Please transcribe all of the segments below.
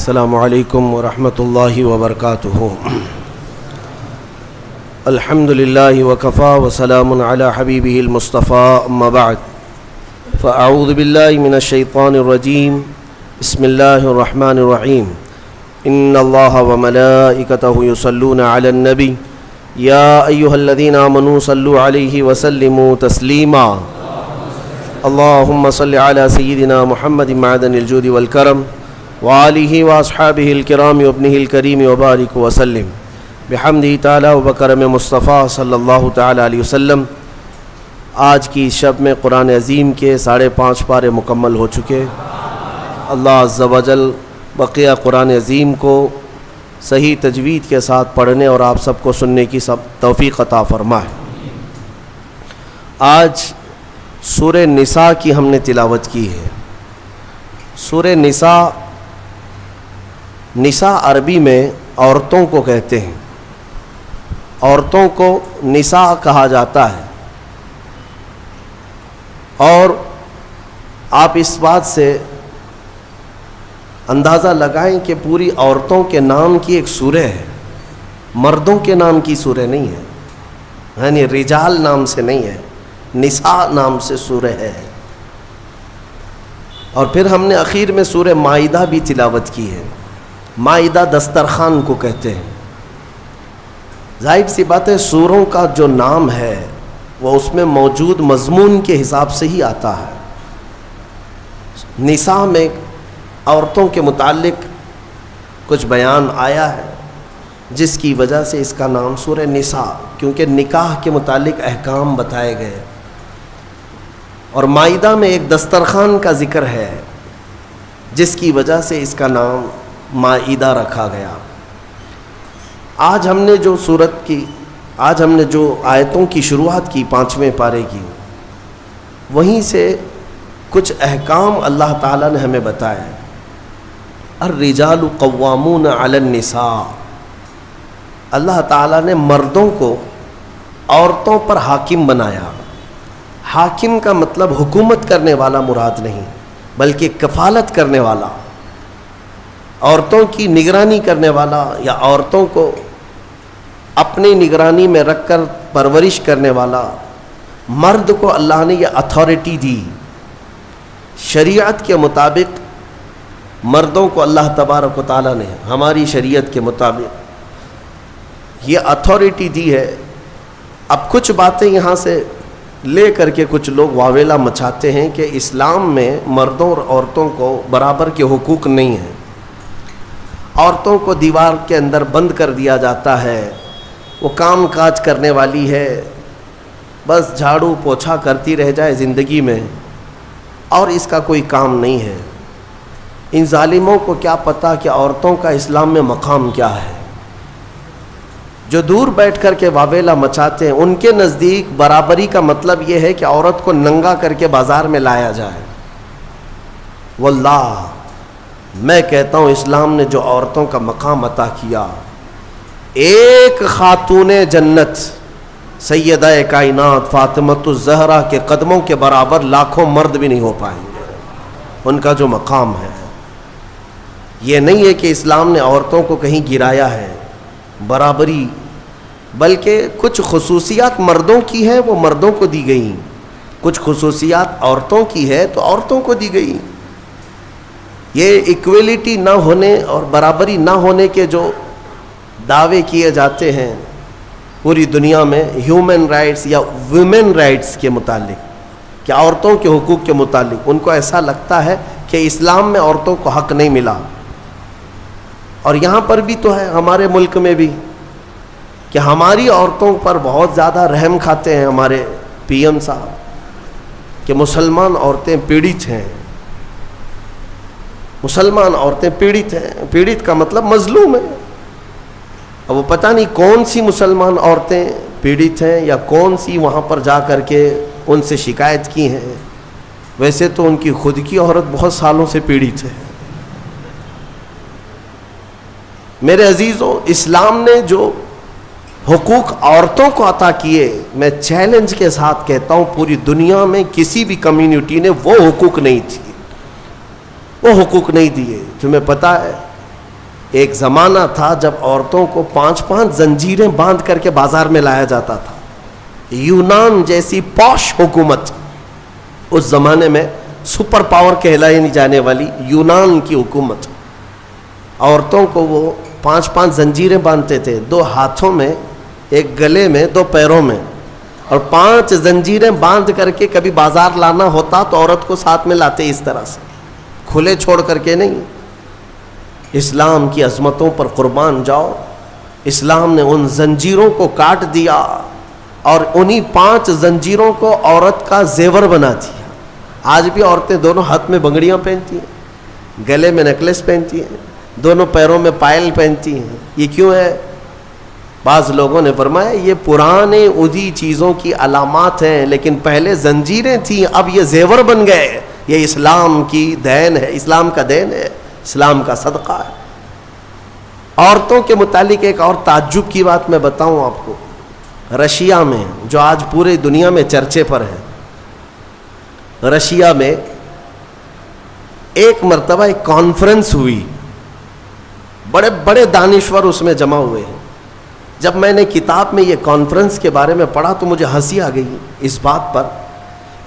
السلام علیکم ورحمۃ اللہ وبرکاتہ۔ الحمد للہ وکفا وسلام علی حبیبہ المصطفیٰ، اما بعد فاعوذ باللہ من الشیطان الرجیم، بسم اللہ الرحمن الرحیم۔ ان اللہ وملائکتہ یصلون علی النبی یا ایہا الذین آمنوا صلوا علیہ وسلموا تسلیما۔ اللہم صل علی سیدنا محمد معدن الجود والکرم وآلہ واصحابہ الکرام وابنہ الکریم وبارک وسلم بحمدہ تعالی وبکرم مصطفیٰ صلی اللہ تعالی علیہ وسلم۔ آج کی شب میں قرآن عظیم کے 5.5 پارے مکمل ہو چکے۔ اللہ عز و جل بقیہ قرآن عظیم کو صحیح تجوید کے ساتھ پڑھنے اور آپ سب کو سننے کی توفیق عطا فرمائے۔ آج سورہ نساء کی ہم نے تلاوت کی ہے۔ سورہ نساء عربی میں عورتوں کو کہتے ہیں، عورتوں کو نساء کہا جاتا ہے، اور آپ اس بات سے اندازہ لگائیں کہ پوری عورتوں کے نام کی ایک سورہ ہے، مردوں کے نام کی سورہ نہیں ہے، یعنی رجال نام سے نہیں ہے، نساء نام سے سورہ ہے۔ اور پھر ہم نے اخیر میں سورہ مائدہ بھی تلاوت کی ہے۔ مائدہ دسترخوان کو کہتے ہیں۔ ظاہر سی بات ہے، سوروں کا جو نام ہے وہ اس میں موجود مضمون کے حساب سے ہی آتا ہے۔ نساء میں عورتوں کے متعلق کچھ بیان آیا ہے، جس کی وجہ سے اس کا نام سورہ نساء، کیونکہ نکاح کے متعلق احکام بتائے گئے۔ اور مائدہ میں ایک دسترخوان کا ذکر ہے، جس کی وجہ سے اس کا نام مائدہ رکھا گیا۔ آج ہم نے جو آیتوں کی شروعات کی 5ویں پارے کی، وہیں سے کچھ احکام اللہ تعالیٰ نے ہمیں بتایا۔ الرجال قوامون علی النساء، اللہ تعالیٰ نے مردوں کو عورتوں پر حاکم بنایا۔ حاکم کا مطلب حکومت کرنے والا مراد نہیں، بلکہ کفالت کرنے والا، عورتوں کی نگرانی کرنے والا، یا عورتوں کو اپنی نگرانی میں رکھ کر پرورش کرنے والا۔ مرد کو اللہ نے یہ اتھارٹی دی۔ شریعت کے مطابق مردوں کو اللہ تبارک و تعالیٰ نے ہماری شریعت کے مطابق یہ اتھارٹی دی ہے۔ اب کچھ باتیں یہاں سے لے کر کے کچھ لوگ واویلا مچاتے ہیں کہ اسلام میں مردوں اور عورتوں کو برابر کے حقوق نہیں ہیں، عورتوں کو دیوار کے اندر بند کر دیا جاتا ہے، وہ کام کاج کرنے والی ہے، بس جھاڑو پوچھا کرتی رہ جائے زندگی میں، اور اس کا کوئی کام نہیں ہے۔ ان ظالموں کو کیا پتہ کہ عورتوں کا اسلام میں مقام کیا ہے۔ جو دور بیٹھ کر کے واویلا مچاتے ہیں، ان کے نزدیک برابری کا مطلب یہ ہے کہ عورت کو ننگا کر کے بازار میں لایا جائے۔ واللہ میں کہتا ہوں، اسلام نے جو عورتوں کا مقام عطا کیا، ایک خاتون جنت سیدہ کائنات فاطمۃ الزہرا کے قدموں کے برابر لاکھوں مرد بھی نہیں ہو پائیں گے۔ ان کا جو مقام ہے، یہ نہیں ہے کہ اسلام نے عورتوں کو کہیں گرایا ہے، برابری، بلکہ کچھ خصوصیات مردوں کی ہے وہ مردوں کو دی گئی، کچھ خصوصیات عورتوں کی ہے تو عورتوں کو دی گئی۔ یہ ایکویلٹی نہ ہونے اور برابری نہ ہونے کے جو دعوے کیے جاتے ہیں پوری دنیا میں ہیومن رائٹس یا ویمن رائٹس کے متعلق، کہ عورتوں کے حقوق کے متعلق، ان کو ایسا لگتا ہے کہ اسلام میں عورتوں کو حق نہیں ملا۔ اور یہاں پر بھی تو ہے، ہمارے ملک میں بھی، کہ ہماری عورتوں پر بہت زیادہ رحم کھاتے ہیں ہمارے پی ایم صاحب، کہ مسلمان عورتیں پیڑت ہیں، مسلمان عورتیں پیڑت ہیں۔ پیڑت کا مطلب مظلوم ہے۔ اب وہ پتہ نہیں کون سی مسلمان عورتیں پیڑت ہیں، یا کون سی وہاں پر جا کر کے ان سے شکایت کی ہیں۔ ویسے تو ان کی خود کی عورت بہت سالوں سے پیڑت ہے۔ میرے عزیزوں، اسلام نے جو حقوق عورتوں کو عطا کیے، میں چیلنج کے ساتھ کہتا ہوں پوری دنیا میں کسی بھی کمیونٹی نے وہ حقوق نہیں تھی، وہ حقوق نہیں دیے۔ تمہیں پتہ ہے ایک زمانہ تھا جب عورتوں کو 5 زنجیریں باندھ کر کے بازار میں لایا جاتا تھا. یونان جیسی پوش حکومت, اس زمانے میں سپر پاور کہلائی جانے والی یونان کی حکومت, عورتوں کو وہ 5 زنجیریں باندھتے تھے, 2 ہاتھوں میں, 1 گلے میں, 2 پیروں میں, اور 5 زنجیریں باندھ کر کے کبھی بازار لانا ہوتا تو عورت کو ساتھ میں لاتے اس طرح سے, کھلے چھوڑ کر کے نہیں. اسلام کی عظمتوں پر قربان جاؤ, اسلام نے ان زنجیروں کو کاٹ دیا اور انہی 5 زنجیروں کو عورت کا زیور بنا دیا. آج بھی عورتیں دونوں ہاتھ میں بنگڑیاں پہنتی ہیں, گلے میں نیکلس پہنتی ہیں, دونوں پیروں میں پائل پہنتی ہیں. یہ کیوں ہے؟ بعض لوگوں نے فرمایا یہ پرانے ادھی چیزوں کی علامات ہیں, لیکن پہلے زنجیریں تھیں, اب یہ زیور بن گئے. یہ اسلام کی دین ہے, اسلام کا دین ہے, اسلام کا صدقہ ہے. عورتوں کے متعلق ایک اور تعجب کی بات میں بتاؤں آپ کو. رشیا میں, جو آج پورے دنیا میں چرچے پر ہے, رشیا میں ایک مرتبہ ایک کانفرنس ہوئی, بڑے بڑے دانشور اس میں جمع ہوئے ہیں. جب میں نے کتاب میں یہ کانفرنس کے بارے میں پڑھا تو مجھے ہنسی آ گئی اس بات پر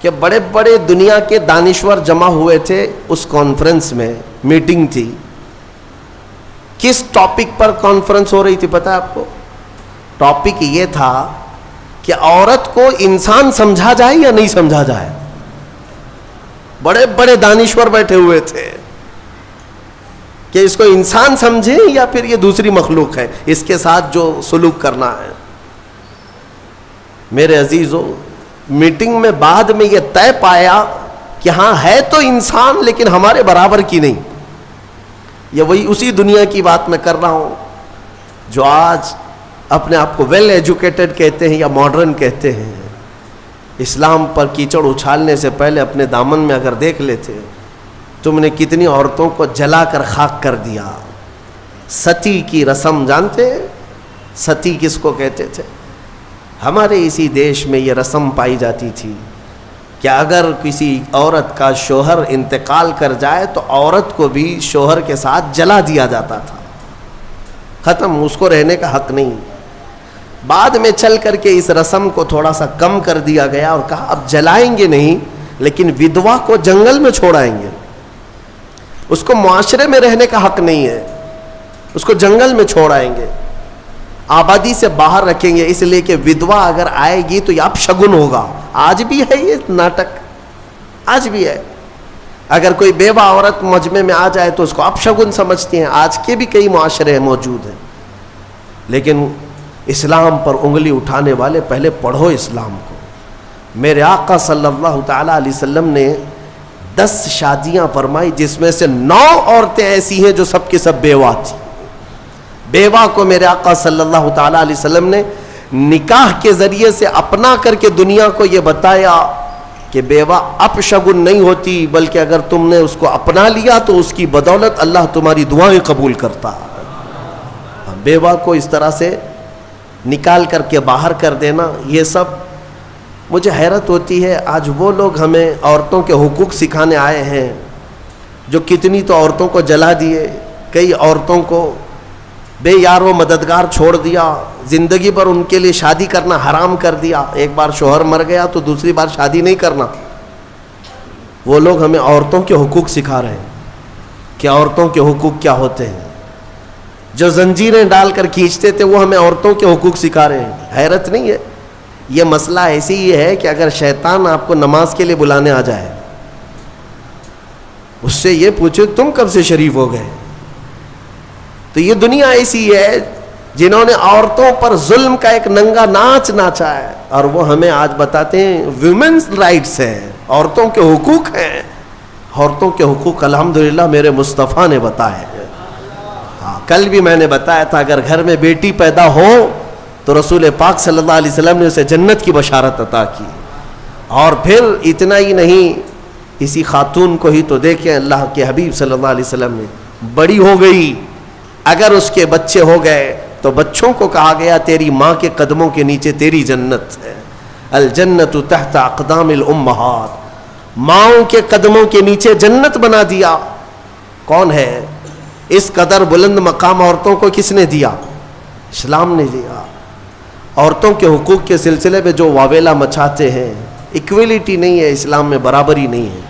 کہ بڑے بڑے دنیا کے دانشور جمع ہوئے تھے اس کانفرنس میں, میٹنگ تھی. کس ٹاپک پر کانفرنس ہو رہی تھی پتہ ہے آپ کو؟ ٹاپک یہ تھا کہ عورت کو انسان سمجھا جائے یا نہیں سمجھا جائے. بڑے بڑے دانشور بیٹھے ہوئے تھے کہ اس کو انسان سمجھیں یا پھر یہ دوسری مخلوق ہے, اس کے ساتھ جو سلوک کرنا ہے. میرے عزیزو, میٹنگ میں بعد میں یہ طے پایا کہ ہاں ہے تو انسان لیکن ہمارے برابر کی نہیں. یہ وہی اسی دنیا کی بات میں کر رہا ہوں جو آج اپنے آپ کو ویل ایجوکیٹڈ کہتے ہیں یا ماڈرن کہتے ہیں. اسلام پر کیچڑ اچھالنے سے پہلے اپنے دامن میں اگر دیکھ لیتے, تم نے کتنی عورتوں کو جلا کر خاک کر دیا. ستی کی رسم جانتے ہیں؟ ستی کس کو کہتے تھے؟ ہمارے اسی دیش میں یہ رسم پائی جاتی تھی کہ اگر کسی عورت کا شوہر انتقال کر جائے تو عورت کو بھی شوہر کے ساتھ جلا دیا جاتا تھا. ختم, اس کو رہنے کا حق نہیں. بعد میں چل کر کے اس رسم کو تھوڑا سا کم کر دیا گیا اور کہا اب جلائیں گے نہیں لیکن ودوا کو جنگل میں چھوڑائیں گے. اس کو معاشرے میں رہنے کا حق نہیں ہے, اس کو جنگل میں چھوڑائیں گے, آبادی سے باہر رکھیں گے, اس لیے کہ ودوا اگر آئے گی تو یہ اپشگن ہوگا. آج بھی ہے یہ ناٹک, آج بھی ہے. اگر کوئی بیوہ عورت مجمع میں آ جائے تو اس کو اپشگن سمجھتی ہیں. آج کے بھی کئی معاشرے موجود ہیں. لیکن اسلام پر انگلی اٹھانے والے پہلے پڑھو اسلام کو. میرے آقا صلی اللہ تعالی علیہ وسلم نے 10 شادیاں فرمائی جس میں سے 9 عورتیں ایسی ہیں جو سب کی سب بیوہ تھی. بیوہ کو میرے آقا صلی اللہ تعالی علیہ وسلم نے نکاح کے ذریعے سے اپنا کر کے دنیا کو یہ بتایا کہ بیوہ اپشگن نہیں ہوتی, بلکہ اگر تم نے اس کو اپنا لیا تو اس کی بدولت اللہ تمہاری دعائیں قبول کرتا ہے. بیوہ کو اس طرح سے نکال کر کے باہر کر دینا, یہ سب مجھے حیرت ہوتی ہے. آج وہ لوگ ہمیں عورتوں کے حقوق سکھانے آئے ہیں جو کتنی تو عورتوں کو جلا دیے, کئی عورتوں کو بے یار و مددگار چھوڑ دیا, زندگی پر ان کے لیے شادی کرنا حرام کر دیا. ایک بار شوہر مر گیا تو دوسری بار شادی نہیں کرنا. وہ لوگ ہمیں عورتوں کے حقوق سکھا رہے ہیں کہ عورتوں کے حقوق کیا ہوتے ہیں. جو زنجیریں ڈال کر کھینچتے تھے وہ ہمیں عورتوں کے حقوق سکھا رہے ہیں. حیرت نہیں ہے؟ یہ مسئلہ ایسی ہی ہے کہ اگر شیطان آپ کو نماز کے لیے بلانے آ جائے, اس سے یہ پوچھو تم کب سے شریف ہو گئے. تو یہ دنیا ایسی ہے جنہوں نے عورتوں پر ظلم کا ایک ننگا ناچ ناچا ہے, اور وہ ہمیں آج بتاتے ہیں ویمنس رائٹس ہیں, عورتوں کے حقوق ہیں. عورتوں کے حقوق الحمدللہ میرے مصطفیٰ نے بتائے ہیں. کل بھی میں نے بتایا تھا اگر گھر میں بیٹی پیدا ہو تو رسول پاک صلی اللہ علیہ وسلم نے اسے جنت کی بشارت عطا کی. اور پھر اتنا ہی نہیں, اسی خاتون کو ہی تو دیکھیں اللہ کے حبیب صلی اللہ علیہ وسلم نے, بڑی ہو گئی, اگر اس کے بچے ہو گئے تو بچوں کو کہا گیا تیری ماں کے قدموں کے نیچے تیری جنت ہے. الجنت تحت اقدام الامہات, ماؤں کے قدموں کے نیچے جنت بنا دیا. کون ہے؟ اس قدر بلند مقام عورتوں کو کس نے دیا؟ اسلام نے دیا. عورتوں کے حقوق کے سلسلے میں جو واویلا مچاتے ہیں، ایکویلٹی نہیں ہے اسلام میں، برابری نہیں ہے.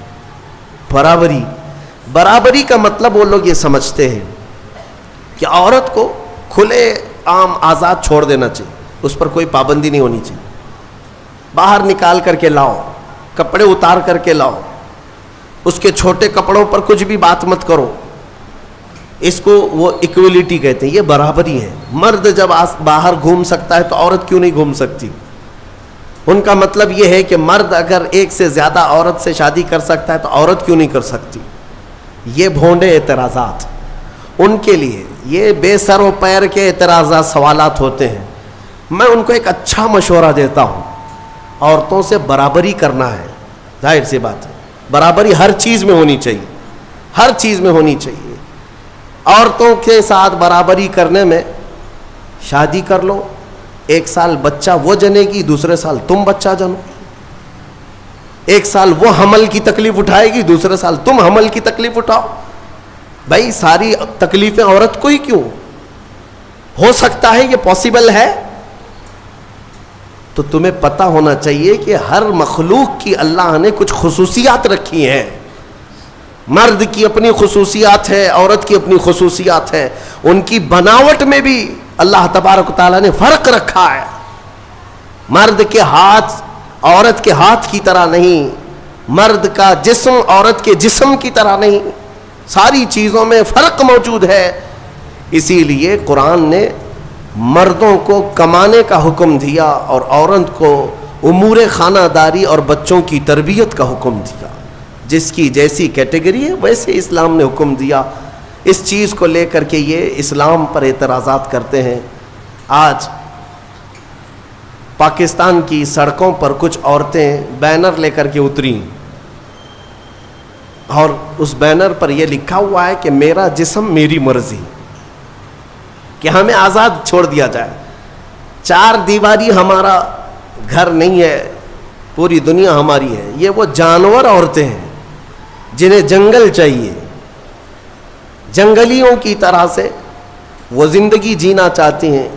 برابری کا مطلب وہ لوگ یہ سمجھتے ہیں کہ عورت کو کھلے عام آزاد چھوڑ دینا چاہیے، اس پر کوئی پابندی نہیں ہونی چاہیے. باہر نکال کر کے لاؤ، کپڑے اتار کر کے لاؤ، اس کے چھوٹے کپڑوں پر کچھ بھی بات مت کرو. اس کو وہ ایکویلٹی کہتے ہیں، یہ برابری ہے. مرد جب باہر گھوم سکتا ہے تو عورت کیوں نہیں گھوم سکتی؟ ان کا مطلب یہ ہے کہ مرد اگر ایک سے زیادہ عورت سے شادی کر سکتا ہے تو عورت کیوں نہیں کر سکتی؟ یہ بھونڈے اعتراضات ان کے لیے، یہ بے سر و پیر کے اعتراضات، سوالات ہوتے ہیں. میں ان کو ایک اچھا مشورہ دیتا ہوں، عورتوں سے برابری کرنا ہے. ظاہر سی بات ہے، برابری ہر چیز میں ہونی چاہیے، ہر چیز میں ہونی چاہیے. عورتوں کے ساتھ برابری کرنے میں شادی کر لو، ایک سال بچہ وہ جنے گی، دوسرے سال تم بچہ جنو. ایک سال وہ حمل کی تکلیف اٹھائے گی، دوسرے سال تم حمل کی تکلیف اٹھاؤ. بھائی ساری تکلیفیں عورت کو ہی کیوں؟ ہو سکتا ہے یہ پاسبل ہے؟ تو تمہیں پتہ ہونا چاہیے کہ ہر مخلوق کی اللہ نے کچھ خصوصیات رکھی ہیں. مرد کی اپنی خصوصیات ہے، عورت کی اپنی خصوصیات ہے. ان کی بناوٹ میں بھی اللہ تبارک و تعالیٰ نے فرق رکھا ہے. مرد کے ہاتھ عورت کے ہاتھ کی طرح نہیں، مرد کا جسم عورت کے جسم کی طرح نہیں. ساری چیزوں میں فرق موجود ہے. اسی لیے قرآن نے مردوں کو کمانے کا حکم دیا اور عورت کو امور خانہ داری اور بچوں کی تربیت کا حکم دیا. جس کی جیسی کیٹیگری ہے ویسے اسلام نے حکم دیا. اس چیز کو لے کر کے یہ اسلام پر اعتراضات کرتے ہیں. آج پاکستان کی سڑکوں پر کچھ عورتیں بینر لے کر کے اتری اور اس بینر پر یہ لکھا ہوا ہے کہ میرا جسم میری مرضی، کہ ہمیں آزاد چھوڑ دیا جائے. 4 دیواری ہمارا گھر نہیں ہے، پوری دنیا ہماری ہے. یہ وہ جانور عورتیں ہیں جنہیں جنگل چاہیے، جنگلیوں کی طرح سے وہ زندگی جینا چاہتی ہیں.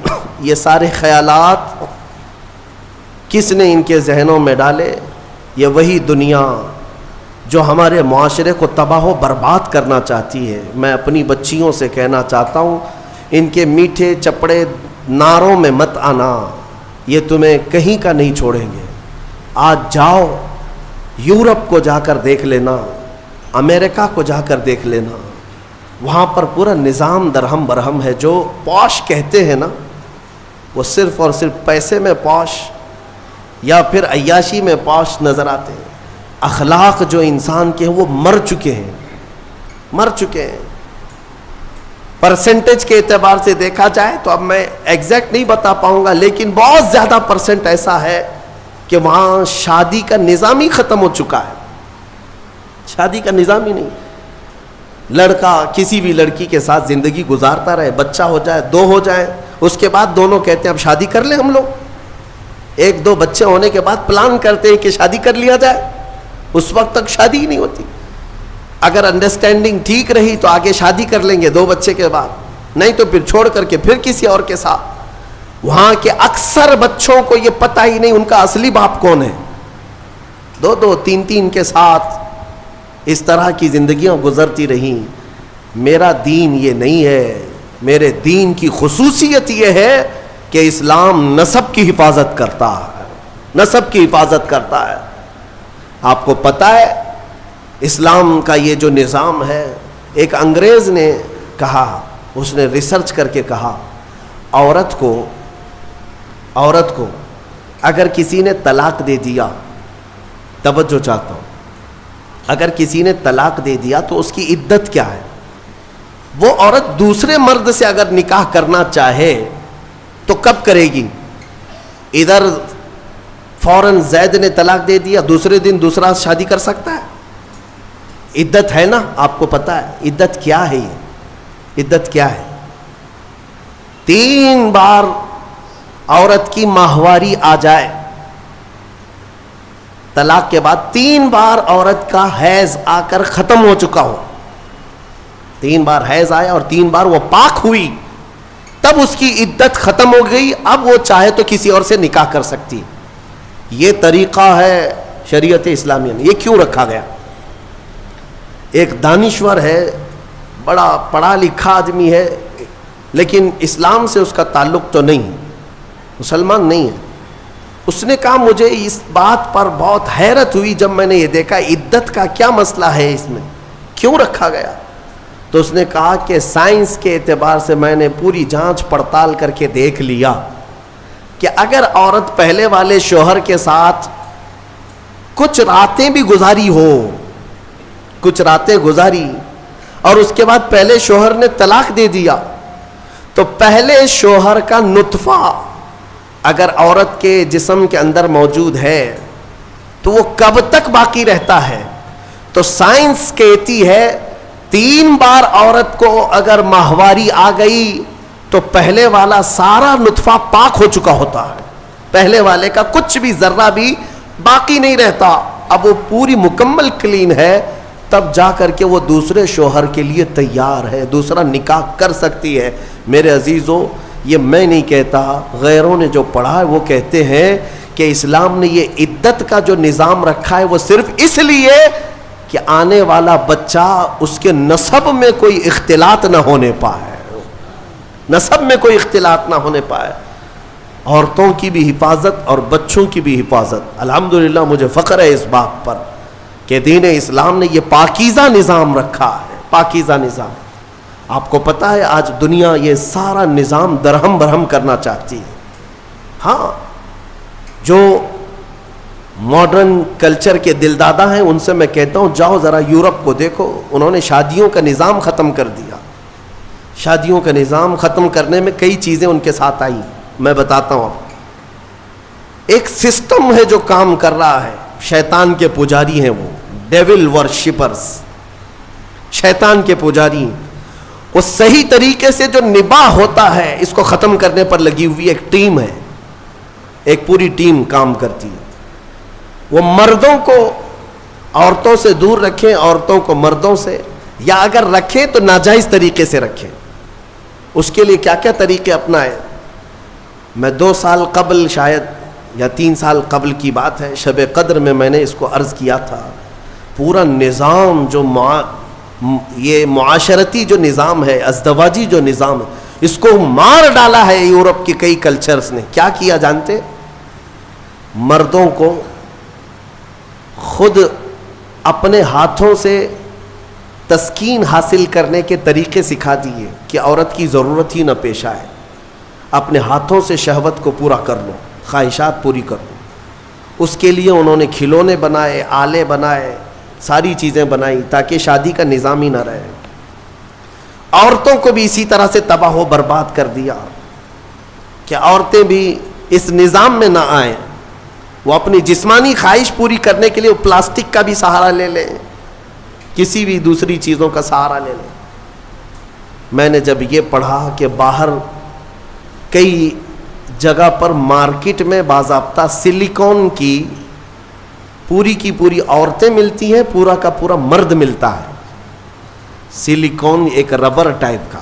یہ سارے خیالات کس نے ان کے ذہنوں میں ڈالے؟ یہ وہی دنیا جو ہمارے معاشرے کو تباہ و برباد کرنا چاہتی ہے. میں اپنی بچیوں سے کہنا چاہتا ہوں، ان کے میٹھے چپڑے نعروں میں مت آنا، یہ تمہیں کہیں کا نہیں چھوڑیں گے. آج جاؤ یورپ کو جا کر دیکھ لینا، امریکہ کو جا کر دیکھ لینا، وہاں پر پورا نظام درہم برہم ہے. جو پوش کہتے ہیں نا، وہ صرف اور صرف پیسے میں پوش یا پھر عیاشی میں پوش نظر آتے ہیں. اخلاق جو انسان کے ہیں وہ مر چکے ہیں. پرسنٹیج کے اعتبار سے دیکھا جائے تو اب میں ایگزیکٹ نہیں بتا پاؤں گا، لیکن بہت زیادہ پرسنٹ ایسا ہے کہ وہاں شادی کا نظام ہی ختم ہو چکا ہے. شادی کا نظام ہی نہیں. لڑکا کسی بھی لڑکی کے ساتھ زندگی گزارتا رہے، بچہ ہو جائے، 2 ہو جائے، اس کے بعد دونوں کہتے ہیں اب شادی کر لیں ہم لوگ. 1-2 بچے ہونے کے بعد پلان کرتے ہیں کہ شادی کر لیا جائے. اس وقت تک شادی ہی نہیں ہوتی. اگر انڈرسٹینڈنگ ٹھیک رہی تو آگے شادی کر لیں گے 2 بچے کے بعد، نہیں تو پھر چھوڑ کر کے پھر کسی اور کے ساتھ. وہاں کے اکثر بچوں کو یہ پتہ ہی نہیں ان کا اصلی باپ کون ہے. 2-2 3-3 کے ساتھ اس طرح کی زندگیاں گزرتی رہیں. میرا دین یہ نہیں ہے. میرے دین کی خصوصیت یہ ہے کہ اسلام نسب کی حفاظت کرتا ہے، نسب کی حفاظت کرتا ہے. آپ کو پتہ ہے اسلام کا یہ جو نظام ہے، ایک انگریز نے کہا، اس نے ریسرچ کر کے کہا، عورت کو اگر کسی نے طلاق دے دیا، توجہ چاہتا ہوں، اگر کسی نے طلاق دے دیا تو اس کی عدت کیا ہے؟ وہ عورت دوسرے مرد سے اگر نکاح کرنا چاہے تو کب کرے گی؟ ادھر فوراً زید نے طلاق دے دیا، دوسرے دن دوسرا شادی کر سکتا ہے؟ عدت ہے نا، آپ کو پتا ہے عدت کیا ہے؟ یہ عدت کیا ہے؟ 3 بار عورت کی ماہواری آ جائے، طلاق کے بعد 3 بار عورت کا حیض آ کر ختم ہو چکا ہو، 3 بار حیض آیا اور 3 بار وہ پاک ہوئی، تب اس کی عدت ختم ہو گئی، اب وہ چاہے تو کسی اور سے نکاح کر سکتی. یہ طریقہ ہے شریعت اسلامیہ میں. یہ کیوں رکھا گیا؟ ایک دانشور ہے، بڑا پڑھا لکھا آدمی ہے، لیکن اسلام سے اس کا تعلق تو نہیں، مسلمان نہیں ہے. اس نے کہا مجھے اس بات پر بہت حیرت ہوئی جب میں نے یہ دیکھا عدت کا کیا مسئلہ ہے، اس میں کیوں رکھا گیا؟ تو اس نے کہا کہ سائنس کے اعتبار سے میں نے پوری جانچ پڑتال کر کے دیکھ لیا کہ اگر عورت پہلے والے شوہر کے ساتھ کچھ راتیں بھی گزاری ہو، کچھ راتیں گزاری اور اس کے بعد پہلے شوہر نے طلاق دے دیا، تو پہلے شوہر کا نطفہ اگر عورت کے جسم کے اندر موجود ہے تو وہ کب تک باقی رہتا ہے؟ تو سائنس کہتی ہے 3 بار عورت کو اگر ماہواری آ گئی تو پہلے والا سارا نطفہ پاک ہو چکا ہوتا ہے، پہلے والے کا کچھ بھی ذرہ بھی باقی نہیں رہتا. اب وہ پوری مکمل کلین ہے، تب جا کر کے وہ دوسرے شوہر کے لیے تیار ہے، دوسرا نکاح کر سکتی ہے. میرے عزیزو، یہ میں نہیں کہتا، غیروں نے جو پڑھا ہے وہ کہتے ہیں کہ اسلام نے یہ عدت کا جو نظام رکھا ہے وہ صرف اس لیے کہ آنے والا بچہ اس کے نسب میں کوئی اختلاط نہ ہونے پائے، نسب میں کوئی اختلاط نہ ہونے پائے. عورتوں کی بھی حفاظت اور بچوں کی بھی حفاظت. الحمدللہ مجھے فخر ہے اس بات پر کہ دین اسلام نے یہ پاکیزہ نظام رکھا ہے، پاکیزہ نظام. آپ کو پتا ہے آج دنیا یہ سارا نظام درہم برہم کرنا چاہتی ہے. ہاں، جو ماڈرن کلچر کے دلدادہ ہیں ان سے میں کہتا ہوں جاؤ ذرا یورپ کو دیکھو، انہوں نے شادیوں کا نظام ختم کر دیا. شادیوں کا نظام ختم کرنے میں کئی چیزیں ان کے ساتھ آئی، میں بتاتا ہوں. ایک سسٹم ہے جو کام کر رہا ہے، شیطان کے پجاری ہیں وہ، ڈیول ورشپرز، شیطان کے پجاری. وہ صحیح طریقے سے جو نباہ ہوتا ہے اس کو ختم کرنے پر لگی ہوئی ایک ٹیم ہے، ایک پوری ٹیم کام کرتی ہے. وہ مردوں کو عورتوں سے دور رکھیں، عورتوں کو مردوں سے، یا اگر رکھیں تو ناجائز طریقے سے رکھیں. اس کے لیے کیا کیا طریقے اپنائیں. میں 2 سال قبل شاید یا 3 سال قبل کی بات ہے، شب قدر میں نے اس کو عرض کیا تھا. پورا نظام جو یہ معاشرتی جو نظام ہے، ازدواجی جو نظام ہے، اس کو مار ڈالا ہے یورپ کے کئی کلچرز نے. کیا کیا جانتے؟ مردوں کو خود اپنے ہاتھوں سے تسکین حاصل کرنے کے طریقے سکھا دیے کہ عورت کی ضرورت ہی نہ پیش آئے. اپنے ہاتھوں سے شہوت کو پورا کر لو، خواہشات پوری کر لو. اس کے لیے انہوں نے کھلونے بنائے، آلے بنائے، ساری چیزیں بنائی تاکہ شادی کا نظام ہی نہ رہے. عورتوں کو بھی اسی طرح سے تباہ و برباد کر دیا کہ عورتیں بھی اس نظام میں نہ آئیں. وہ اپنی جسمانی خواہش پوری کرنے کے لیے وہ پلاسٹک کا بھی سہارا لے لیں، کسی بھی دوسری چیزوں کا سہارا لے لیں. میں نے جب یہ پڑھا کہ باہر کئی جگہ پر مارکیٹ میں باضابطہ سلیکون کی پوری عورتیں ملتی ہیں، پورا کا پورا مرد ملتا ہے. سلیکون ایک ربر ٹائپ کا،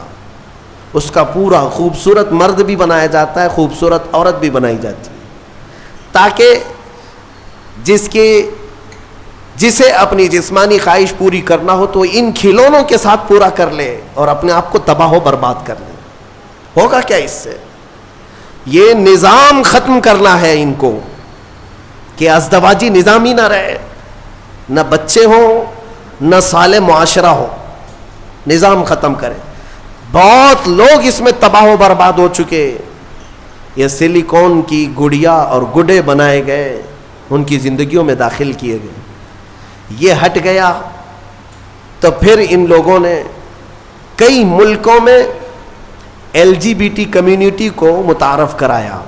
اس کا پورا خوبصورت مرد بھی بنایا جاتا ہے، خوبصورت عورت بھی بنائی جاتی ہے، تاکہ جسے اپنی جسمانی خواہش پوری کرنا ہو تو ان کھلونوں کے ساتھ پورا کر لے اور اپنے آپ کو تباہ و برباد کر لے. ہوگا کیا اس سے؟ یہ نظام ختم کرنا ہے ان کو کہ ازدواجی نظام ہی نہ رہے، نہ بچے ہوں، نہ صالح معاشرہ ہو. نظام ختم کرے. بہت لوگ اس میں تباہ و برباد ہو چکے. یہ سلیکون کی گڑیا اور گڈے بنائے گئے، ان کی زندگیوں میں داخل کیے گئے. یہ ہٹ گیا تو پھر ان لوگوں نے کئی ملکوں میں LGBT کمیونٹی کو متعارف کرایا.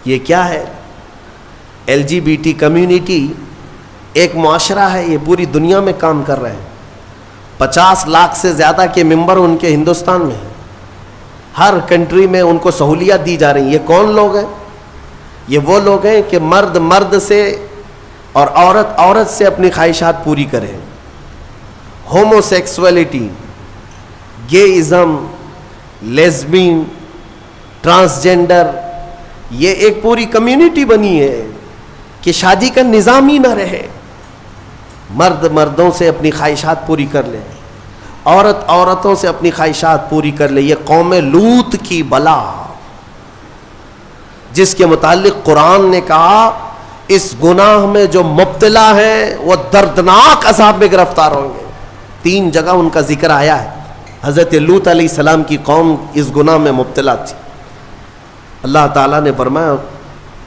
یہ کیا ہے؟ LGBT کمیونٹی ایک معاشرہ ہے، یہ پوری دنیا میں کام کر رہے ہیں. 50 لاکھ سے زیادہ کے ممبر ان کے ہندوستان میں ہیں. ہر کنٹری میں ان کو سہولیات دی جا رہی ہیں. یہ کون لوگ ہیں؟ یہ وہ لوگ ہیں کہ مرد مرد سے اور عورت عورت سے اپنی خواہشات پوری کرے. ہومو سیکسولیٹی گےازم، لیزبین، ٹرانسجینڈر، یہ ایک پوری کمیونٹی بنی ہے کہ شادی کا نظام ہی نہ رہے. مرد مردوں سے اپنی خواہشات پوری کر لے، عورت عورتوں سے اپنی خواہشات پوری کر لے. یہ قوم لوط کی بلا، جس کے متعلق قرآن نے کہا اس گناہ میں جو مبتلا ہیں وہ دردناک عذاب میں گرفتار ہوں گے. 3 جگہ ان کا ذکر آیا ہے. حضرت لوط علیہ السلام کی قوم اس گناہ میں مبتلا تھی. اللہ تعالیٰ نے فرمایا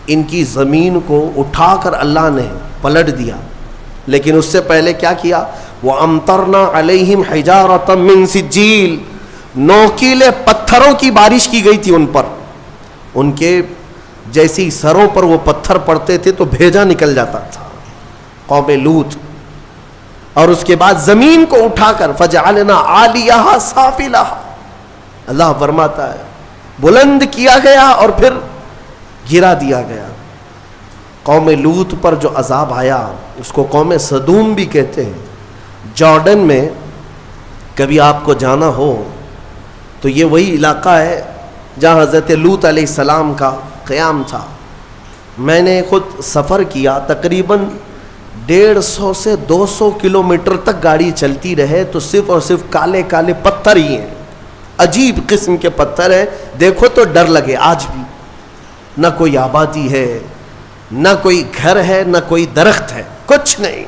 ان کی زمین کو اٹھا کر اللہ نے پلٹ دیا، لیکن اس سے پہلے کیا کیا؟ وَأَمْطَرْنَا عَلَيْهِمْ حِجَارَةً مِّن سِجِّيلٍ، نوکیلے پتھروں کی بارش کی گئی تھی ان پر. ان کے جیسی سروں پر وہ پتھر پڑتے تھے تو بھیجا نکل جاتا تھا. قوم لوط. اور اس کے بعد زمین کو اٹھا کر فَجَعَلْنَا عَالِيَهَا سَافِلَهَا، اللہ فرماتا ہے بلند کیا گیا اور پھر گرا دیا گیا. قوم لوط پر جو عذاب آیا اس کو قوم سدوم بھی کہتے ہیں. جارڈن میں کبھی آپ کو جانا ہو تو یہ وہی علاقہ ہے جہاں حضرت لوط علیہ السلام کا قیام تھا. میں نے خود سفر کیا، تقریباً 150 سے 200 کلومیٹر تک گاڑی چلتی رہے تو صرف اور صرف کالے کالے پتھر ہی ہیں، عجیب قسم کے پتھر ہیں. دیکھو تو ڈر لگے. آج بھی نہ کوئی آبادی ہے، نہ کوئی گھر ہے، نہ کوئی درخت ہے، کچھ نہیں.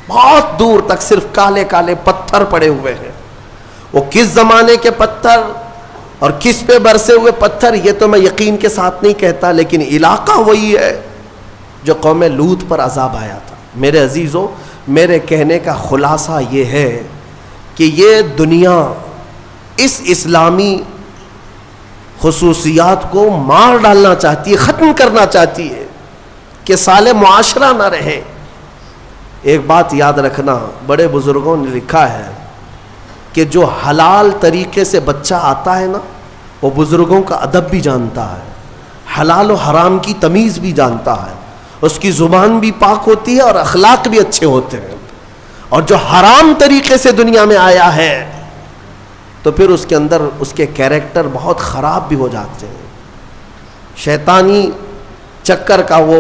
بہت دور تک صرف کالے کالے پتھر پڑے ہوئے ہیں. وہ کس زمانے کے پتھر اور کس پہ برسے ہوئے پتھر یہ تو میں یقین کے ساتھ نہیں کہتا، لیکن علاقہ وہی ہے جو قوم لوط پر عذاب آیا تھا. میرے عزیزو، میرے کہنے کا خلاصہ یہ ہے کہ یہ دنیا اس اسلامی خصوصیات کو مار ڈالنا چاہتی ہے، ختم کرنا چاہتی ہے کہ سالے معاشرہ نہ رہے. ایک بات یاد رکھنا، بڑے بزرگوں نے لکھا ہے کہ جو حلال طریقے سے بچہ آتا ہے نا، وہ بزرگوں کا ادب بھی جانتا ہے، حلال و حرام کی تمیز بھی جانتا ہے، اس کی زبان بھی پاک ہوتی ہے اور اخلاق بھی اچھے ہوتے ہیں. اور جو حرام طریقے سے دنیا میں آیا ہے تو پھر اس کے اندر اس کے کیریکٹر بہت خراب بھی ہو جاتے ہیں. شیطانی چکر کا وہ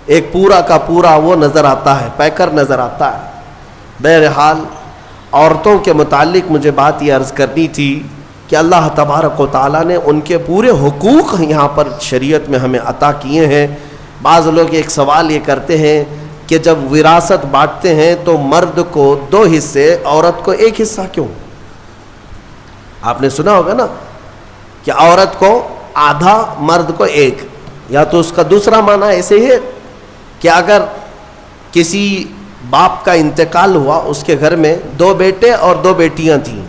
ایک پورا کا پورا وہ نظر آتا ہے، پیکر نظر آتا ہے. بہرحال عورتوں کے متعلق مجھے بات یہ عرض کرنی تھی کہ اللہ تبارک و تعالیٰ نے ان کے پورے حقوق یہاں پر شریعت میں ہمیں عطا کیے ہیں. بعض لوگ ایک سوال یہ کرتے ہیں کہ جب وراثت بانٹتے ہیں تو مرد کو 2 حصے، عورت کو 1 حصہ کیوں؟ آپ نے سنا ہوگا نا کہ عورت کو آدھا، مرد کو 1. یا تو اس کا دوسرا معنی ایسے ہے کہ اگر کسی باپ کا انتقال ہوا، اس کے گھر میں 2 بیٹے اور 2 بیٹیاں تھیں،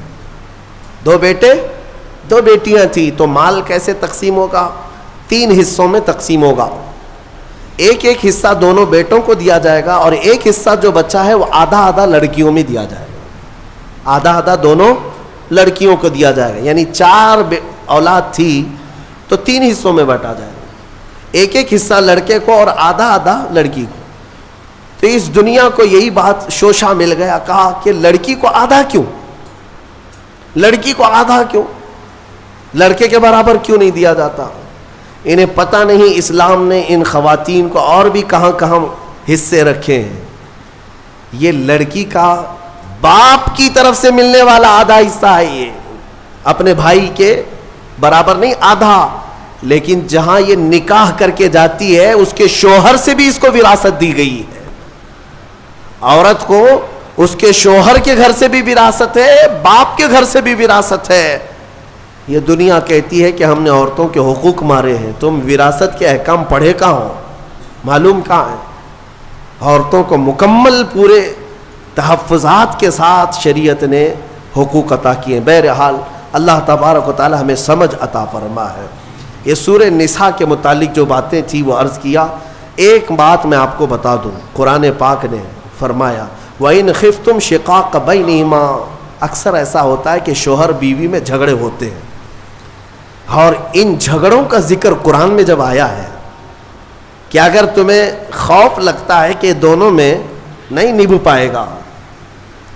2 بیٹے 2 بیٹیاں تھیں، تو مال کیسے تقسیم ہوگا؟ 3 حصوں میں تقسیم ہوگا. ایک حصہ دونوں بیٹوں کو دیا جائے گا اور ایک حصہ جو بچا ہے وہ آدھا آدھا لڑکیوں میں دیا جائے گا. آدھا آدھا دونوں لڑکیوں کو دیا جائے گا. یعنی 4 اولاد تھی تو 3 حصوں میں بانٹا جائے گا. ایک حصہ لڑکے کو اور آدھا آدھا لڑکی کو. تو اس دنیا کو یہی بات شوشہ مل گیا، کہا کہ لڑکی کو آدھا کیوں، لڑکی کو آدھا کیوں، لڑکے کے برابر کیوں نہیں دیا جاتا؟ انہیں پتہ نہیں اسلام نے ان خواتین کو اور بھی کہاں کہاں حصے رکھے ہیں. یہ لڑکی کا باپ کی طرف سے ملنے والا آدھا حصہ ہے، یہ اپنے بھائی کے برابر نہیں، آدھا. لیکن جہاں یہ نکاح کر کے جاتی ہے اس کے شوہر سے بھی اس کو وراثت دی گئی ہے. عورت کو اس کے شوہر کے گھر سے بھی وراثت ہے، باپ کے گھر سے بھی وراثت ہے. یہ دنیا کہتی ہے کہ ہم نے عورتوں کے حقوق مارے ہیں. تم وراثت کے احکام پڑھے کہاں ہو؟ معلوم کہاں ہے؟ عورتوں کو مکمل پورے تحفظات کے ساتھ شریعت نے حقوق عطا کیے. بہرحال اللہ تبارک و تعالی ہمیں سمجھ عطا فرما ہے. یہ سورہ نساء کے متعلق جو باتیں تھی وہ عرض کیا. ایک بات میں آپ کو بتا دوں، قرآن پاک نے فرمایا وَإِنْ خِفْتُمْ شِقَاقَ بَيْنِهِمَا. اکثر ایسا ہوتا ہے کہ شوہر بیوی میں جھگڑے ہوتے ہیں، اور ان جھگڑوں کا ذکر قرآن میں جب آیا ہے کہ اگر تمہیں خوف لگتا ہے کہ دونوں میں نہیں نبھ پائے گا،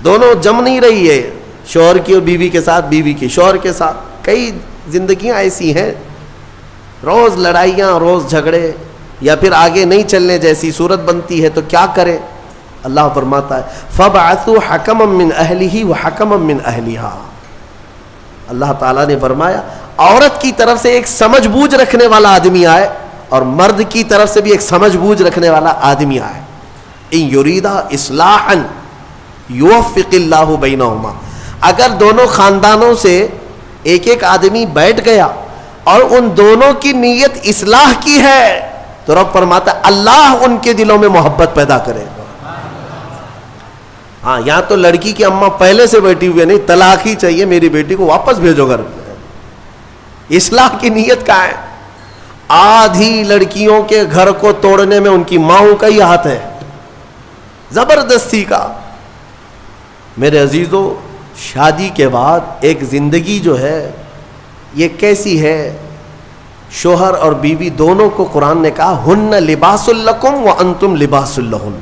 دونوں جم نہیں رہی ہے، شوہر کی اور بیوی کے ساتھ، بیوی کی شوہر کے ساتھ. کئی زندگیاں ایسی ہیں، روز لڑائیاں، روز جھگڑے، یا پھر آگے نہیں چلنے جیسی صورت بنتی ہے تو کیا کرے؟ اللہ فرماتا ہے فَبْعَثُوا حَكَمًا مِّنْ أَهْلِهِ وَحَكَمًا مِّنْ أَهْلِهَا. اللہ تعالیٰ نے فرمایا عورت کی طرف سے ایک سمجھ بوجھ رکھنے والا آدمی آئے اور مرد کی طرف سے بھی ایک سمجھ بوجھ رکھنے والا آدمی آئے. ان یریدا اصلاحا یوفق اللہ بینہما. اگر دونوں خاندانوں سے ایک ایک آدمی بیٹھ گیا اور ان دونوں کی نیت اصلاح کی ہے تو رب فرماتا ہے اللہ ان کے دلوں میں محبت پیدا کرے گا. ہاں یہاں تو لڑکی کی اماں پہلے سے بیٹھی ہوئی ہے، نہیں طلاق ہی چاہیے میری بیٹی کو، واپس بھیجو گھر. اصلاح کی نیت کا ہے. آدھی لڑکیوں کے گھر کو توڑنے میں ان کی ماؤں کا ہی ہاتھ ہے، زبردستی کا. میرے عزیزو، شادی کے بعد ایک زندگی جو ہے یہ کیسی ہے؟ شوہر اور بیوی دونوں کو قرآن نے کہا ہن لباس لکم وانتم لباس لہن.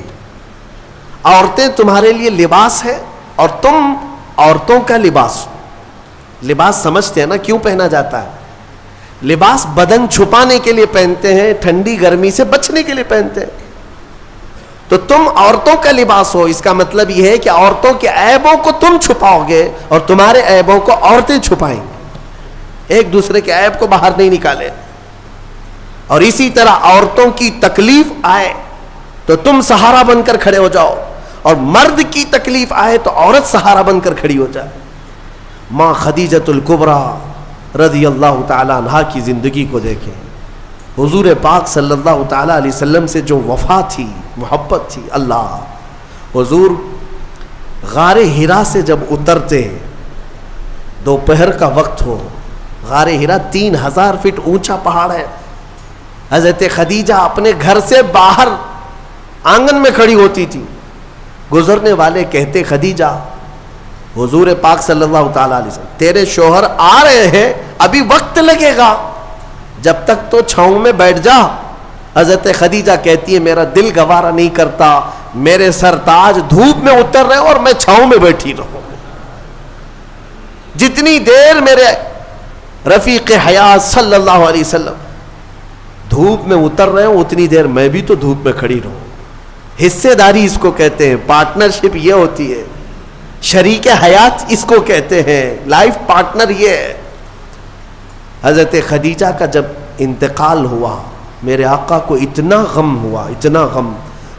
عورتیں تمہارے لیے لباس ہے اور تم عورتوں کا لباس. لباس سمجھتے ہیں نا کیوں پہنا جاتا ہے؟ لباس بدن چھپانے کے لیے پہنتے ہیں، ٹھنڈی گرمی سے بچنے کے لیے پہنتے ہیں. تو تم عورتوں کا لباس ہو، اس کا مطلب یہ ہے کہ عورتوں کے عیبوں کو تم چھپاؤ گے اور تمہارے عیبوں کو عورتیں چھپائیں گے. ایک دوسرے کے عیب کو باہر نہیں نکالے. اور اسی طرح عورتوں کی تکلیف آئے تو تم سہارا بن کر کھڑے ہو جاؤ، اور مرد کی تکلیف آئے تو عورت سہارا بن کر کھڑی ہو جائے. ماں خدیجۃ الکبریٰ رضی اللہ تعالی عنہا کی زندگی کو دیکھیں. حضور پاک صلی اللہ تعالی علیہ وسلم سے جو وفا تھی، محبت تھی. اللہ حضور غار ہرا سے جب اترتے، دوپہر کا وقت ہو، غار ہرا 3000 فٹ اونچا پہاڑ ہے. حضرت خدیجہ اپنے گھر سے باہر آنگن میں کھڑی ہوتی تھی. گزرنے والے کہتے خدیجہ، حضور پاک صلی اللہ تعالی علیہ وسلم تیرے شوہر آ رہے ہیں، ابھی وقت لگے گا، جب تک تو چھاؤں میں بیٹھ جا. حضرت خدیجہ کہتی ہے میرا دل گوارا نہیں کرتا، میرے سرتاج دھوپ میں اتر رہے اور میں چھاؤں میں بیٹھی رہوں. جتنی دیر میرے رفیق حیات صلی اللہ علیہ وسلم دھوپ میں اتر رہے ہوں اتنی دیر میں بھی تو دھوپ میں کھڑی رہوں. حصے داری اس کو کہتے ہیں، پارٹنرشپ یہ ہوتی ہے، شریک حیات اس کو کہتے ہیں، لائف پارٹنر یہ ہے. حضرت خدیجہ کا جب انتقال ہوا میرے آقا کو اتنا غم ہوا، اتنا غم.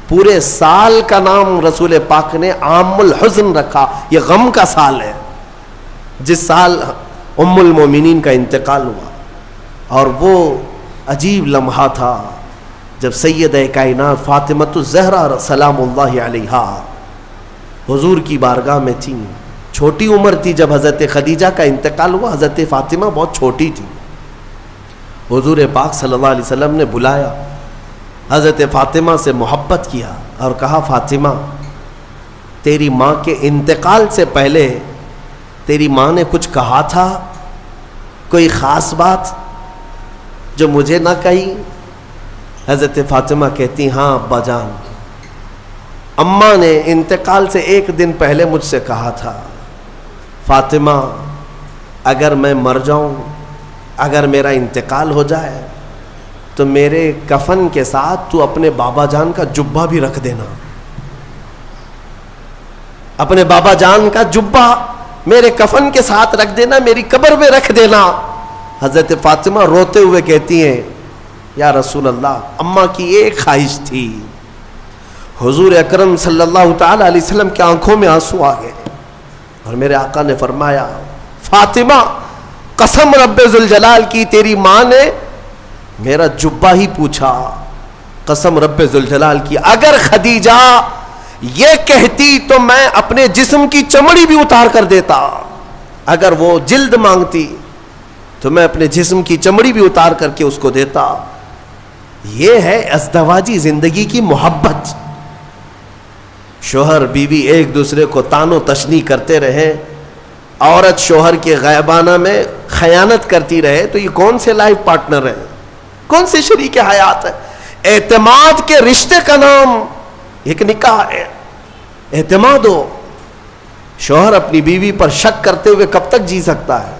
پورے سال کا نام رسول پاک نے عام الحزن رکھا. یہ غم کا سال ہے جس سال ام المومنین کا انتقال ہوا. اور وہ عجیب لمحہ تھا جب سیدہ کائنات فاطمۃ الزہرا سلام اللہ علیہا حضور کی بارگاہ میں تھی. چھوٹی عمر تھی جب حضرت خدیجہ کا انتقال ہوا. حضرت فاطمہ بہت چھوٹی تھی. حضور پاک صلی اللہ علیہ وسلم نے بلایا، حضرت فاطمہ سے محبت کیا اور کہا فاطمہ تیری ماں کے انتقال سے پہلے تیری ماں نے کچھ کہا تھا، کوئی خاص بات جو مجھے نہ کہی؟ حضرت فاطمہ کہتی ہاں ابا جان، اماں نے انتقال سے ایک دن پہلے مجھ سے کہا تھا فاطمہ اگر میں مر جاؤں، اگر میرا انتقال ہو جائے تو میرے کفن کے ساتھ تو اپنے بابا جان کا جبہ بھی رکھ دینا. اپنے بابا جان کا جبہ میرے کفن کے ساتھ رکھ دینا، میری قبر میں رکھ دینا. حضرت فاطمہ روتے ہوئے کہتی ہیں یا رسول اللہ اماں کی ایک خواہش تھی. حضور اکرم صلی اللہ تعالی علیہ وسلم کی آنکھوں میں آنسو آ گئے اور میرے آقا نے فرمایا فاطمہ قسم رب ذوالجلال کی تیری ماں نے میرا جبہ ہی پوچھا. قسم رب ذوالجلال کی اگر خدیجہ یہ کہتی تو میں اپنے جسم کی چمڑی بھی اتار کر دیتا. اگر وہ جلد مانگتی تو میں اپنے جسم کی چمڑی بھی اتار کر کے اس کو دیتا. یہ ہے ازدواجی زندگی کی محبت. شوہر بیوی ایک دوسرے کو تان و تشنی کرتے رہے، عورت شوہر کے غیبانہ میں خیانت کرتی رہے تو یہ کون سے لائف پارٹنر ہیں، کون سے شریک حیات ہے؟ اعتماد کے رشتے کا نام ایک نکاح ہے. اعتماد ہو. شوہر اپنی بیوی پر شک کرتے ہوئے کب تک جی سکتا ہے؟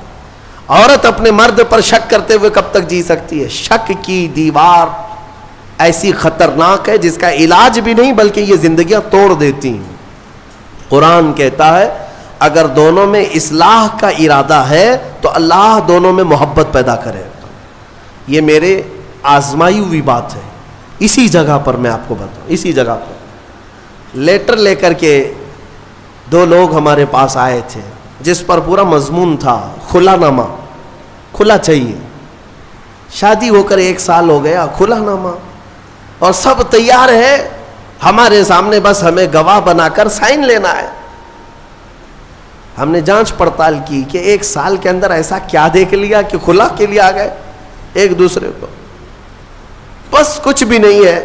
عورت اپنے مرد پر شک کرتے ہوئے کب تک جی سکتی ہے؟ شک کی دیوار ایسی خطرناک ہے جس کا علاج بھی نہیں بلکہ یہ زندگیاں توڑ دیتی ہیں۔ قرآن کہتا ہے اگر دونوں میں اصلاح کا ارادہ ہے تو اللہ دونوں میں محبت پیدا کرے۔ یہ میرے آزمائی ہوئی بات ہے، اسی جگہ پر میں آپ کو بتاؤں، اسی جگہ پر لیٹر لے کر کے دو لوگ ہمارے پاس آئے تھے جس پر پورا مضمون تھا کھلا نامہ، کھلا چاہیے، شادی ہو کر 1 سال ہو گیا، کھلا نامہ، اور سب تیار ہے ہمارے سامنے، بس ہمیں گواہ بنا کر سائن لینا ہے۔ ہم نے جانچ پڑتال کی کہ 1 سال کے اندر ایسا کیا دیکھ لیا کہ کھلا کے لیے آ گئے ایک دوسرے کو؟ بس کچھ بھی نہیں ہے۔